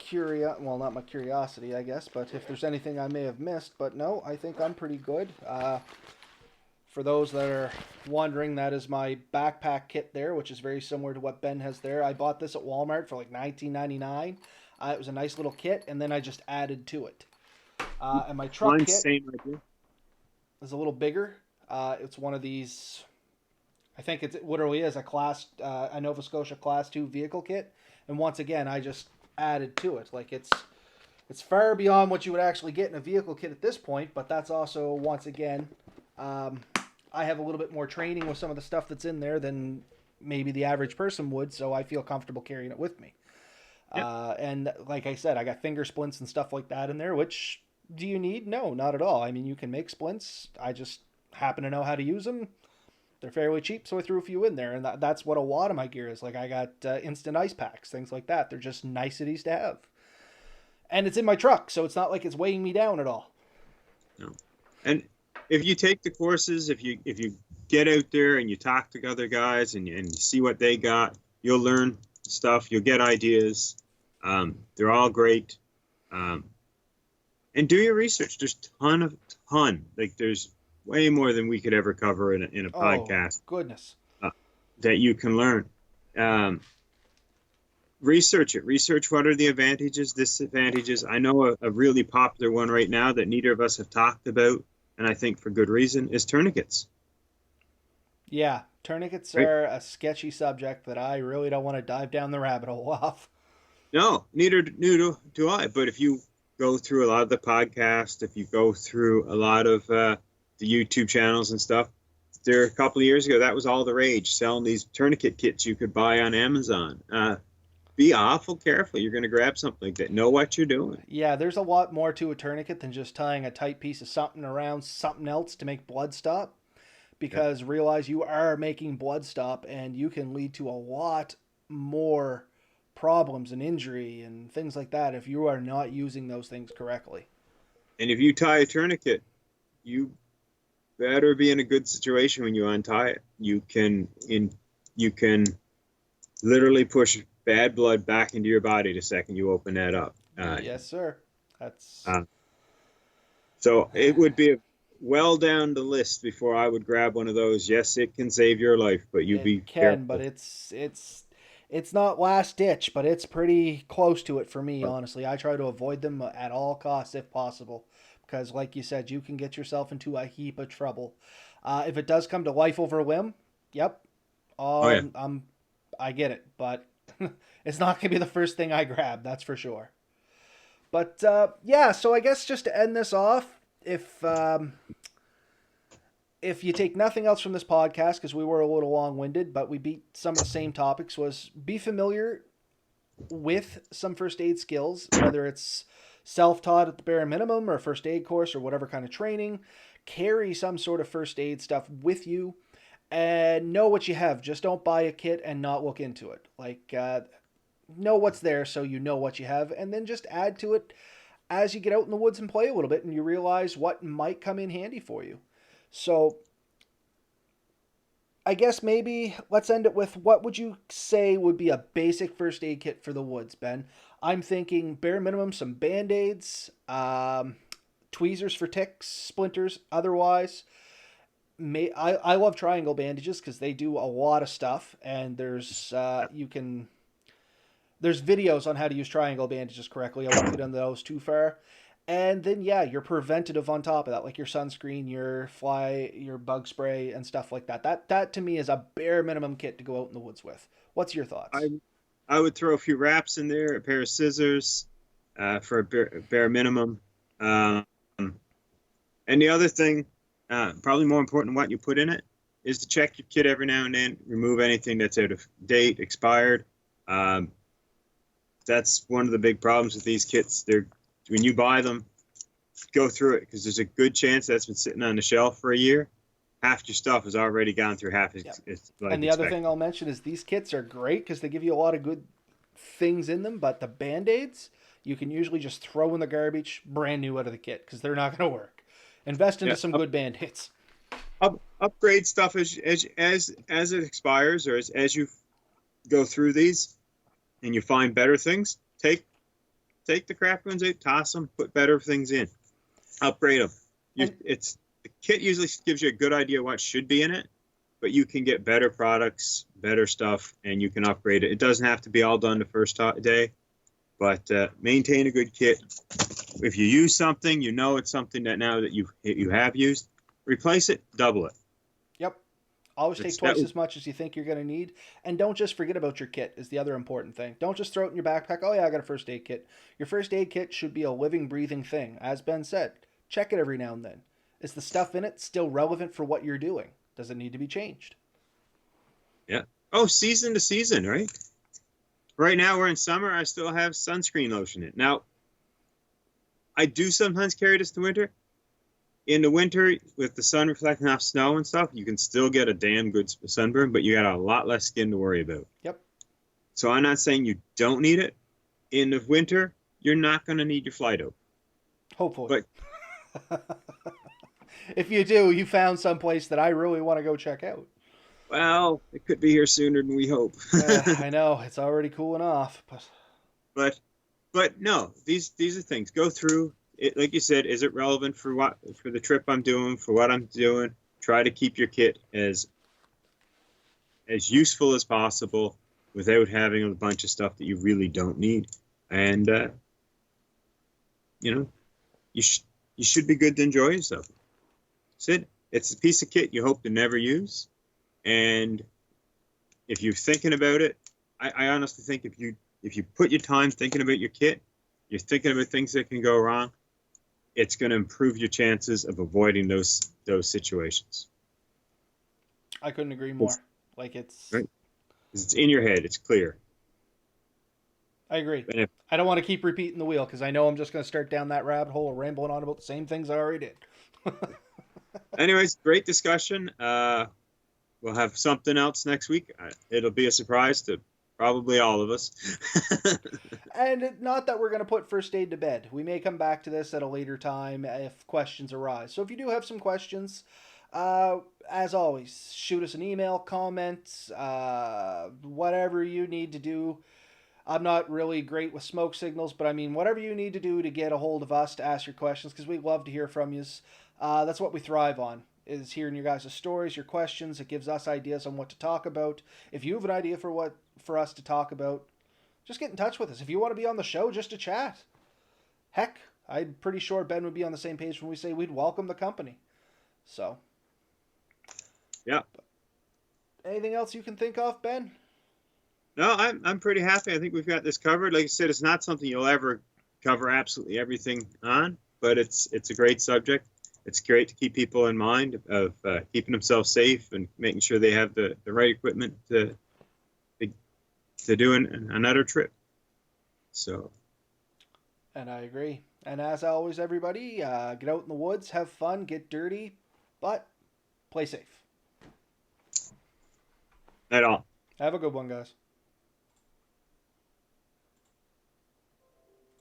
well, not my curiosity, I guess, but if there's anything I may have missed. But no, I think I'm pretty good. For those that are wondering, that is my backpack kit there, which is very similar to what Ben has there. I bought this at Walmart for like $19.99. It was a nice little kit, and then I just added to it. And my truck Mine's kit same idea. is a little bigger. It's one of these. I think it literally is a Nova Scotia Class 2 vehicle kit, and once again, I just added to it. Like it's far beyond what you would actually get in a vehicle kit at this point, but that's also once again, I have a little bit more training with some of the stuff that's in there than maybe the average person would, so I feel comfortable carrying it with me. Yep. And like I said, I got finger splints and stuff like that in there, which do you need? No, not at all. I mean, you can make splints. I just happen to know how to use them. They're fairly cheap, so I threw a few in there, and that's what a lot of my gear is. Like, I got instant ice packs, things like that. They're just niceties to have. And it's in my truck, so it's not like it's weighing me down at all. No. And if you take the courses, if you get out there and you talk to other guys and you see what they got, you'll learn stuff. You'll get ideas. They're all great. And do your research. There's ton. Like there's way more than we could ever cover in a podcast. Goodness. That you can learn. Research it. Research what are the advantages, disadvantages. I know a really popular one right now that neither of us have talked about, and I think for good reason, is tourniquets. Yeah, tourniquets Right? are a sketchy subject that I really don't want to dive down the rabbit hole of. No, neither do I. But if you go through a lot of the podcast, if you go through a lot of the YouTube channels and stuff. There a couple of years ago, that was all the rage, selling these tourniquet kits you could buy on Amazon. Be awful careful. You're going to grab something like that. Know what you're doing. Yeah, there's a lot more to a tourniquet than just tying a tight piece of something around something else to make blood stop. Yeah. Because realize you are making blood stop, and you can lead to a lot more problems and injury and things like that if you are not using those things correctly. And if you tie a tourniquet, you better be in a good situation when you untie it. You can literally push bad blood back into your body the second you open that up. Yes, sir. That's So it would be well down the list before I would grab one of those. Yes, it can save your life, but you be it can, careful. but it's not last ditch, but it's pretty close to it for me, honestly. I try to avoid them at all costs if possible, because like you said, you can get yourself into a heap of trouble. If it does come to life over limb, yep, Oh yeah. I get it, but it's not gonna be the first thing I grab, that's for sure. But yeah, so I guess just to end this off, if you take nothing else from this podcast, because we were a little long-winded, but we beat some of the same topics, was be familiar with some first aid skills, whether it's self-taught at the bare minimum or a first aid course or whatever kind of training. Carry some sort of first aid stuff with you and know what you have. Just don't buy a kit and not look into it. Like, know what's there so you know what you have, and then just add to it as you get out in the woods and play a little bit and you realize what might come in handy for you. So I guess maybe let's end it with, what would you say would be a basic first aid kit for the woods, Ben? I'm thinking bare minimum some band-aids, tweezers for ticks, splinters, otherwise. I love triangle bandages because they do a lot of stuff, and there's videos on how to use triangle bandages correctly. I won't get into those too far. And then yeah, your preventative on top of that, like your sunscreen, your bug spray, and stuff like that. That to me is a bare minimum kit to go out in the woods with. What's your thoughts? I would throw a few wraps in there, a pair of scissors for a bare minimum. And the other thing, probably more important than what you put in it, is to check your kit every now and then. Remove anything that's out of date, expired. That's one of the big problems with these kits. When you buy them, go through it, because there's a good chance that's been sitting on the shelf for a year. Half your stuff has already gone through half its life. And the other thing I'll mention is these kits are great because they give you a lot of good things in them, but the band-aids you can usually just throw in the garbage brand new out of the kit because they're not going to work. Invest into some good band-aids. Upgrade stuff as it expires, or as you go through these and you find better things. Take the crap ones out, toss them, put better things in, upgrade them. The kit usually gives you a good idea what should be in it, but you can get better products, better stuff, and you can upgrade it. It doesn't have to be all done the first day, but maintain a good kit. If you use something, you know it's something that now that you have used, replace it, double it. Yep. Always take twice as much as you think you're going to need. And don't just forget about your kit is the other important thing. Don't just throw it in your backpack. Oh, yeah, I got a first aid kit. Your first aid kit should be a living, breathing thing. As Ben said, check it every now and then. Is the stuff in it still relevant for what you're doing? Does it need to be changed? Yeah. Oh, season to season, right? Right now we're in summer. I still have sunscreen lotion in. Now, I do sometimes carry this to winter. In the winter, with the sun reflecting off snow and stuff, you can still get a damn good sunburn, but you got a lot less skin to worry about. Yep. So I'm not saying you don't need it. In the winter, you're not going to need your fly dope. Hopefully. But if you do, you found someplace that I really want to go check out. Well, it could be here sooner than we hope. I know, it's already cooling off. But no, these are things. Go through it, like you said. Is it relevant for the trip I'm doing, for what I'm doing? Try to keep your kit as useful as possible without having a bunch of stuff that you really don't need. And you should be good to enjoy yourself. That's it. It's a piece of kit you hope to never use. And if you're thinking about it, I honestly think if you put your time thinking about your kit, you're thinking about things that can go wrong, it's going to improve your chances of avoiding those situations. I couldn't agree It's, more. Like right? It's in your head. It's clear. I agree. And if, I don't want to keep repeating the wheel because I know I'm just going to start down that rabbit hole of rambling on about the same things I already did. anyways, great discussion. We'll have something else next week. It'll be a surprise to probably all of us. And not that we're going to put first aid to bed. We may come back to this at a later time if questions arise. So if you do have some questions, uh, as always, shoot us an email, comments, whatever you need to do. I'm not really great with smoke signals, but I mean, whatever you need to do to get a hold of us to ask your questions, because we love to hear from you. That's what we thrive on, is hearing your guys' stories, your questions. It gives us ideas on what to talk about. If you have an idea for us to talk about, just get in touch with us. If you want to be on the show just to chat, heck, I'm pretty sure Ben would be on the same page when we say we'd welcome the company. So, Yeah. anything else you can think of, Ben? No, I'm pretty happy. I think we've got this covered. Like I said, it's not something you'll ever cover absolutely everything on, but it's a great subject. It's great to keep people in mind of keeping themselves safe and making sure they have the right equipment to do another trip. So, And I agree. And as always, everybody, get out in the woods, have fun, get dirty, but play safe. at all. Have a good one, guys.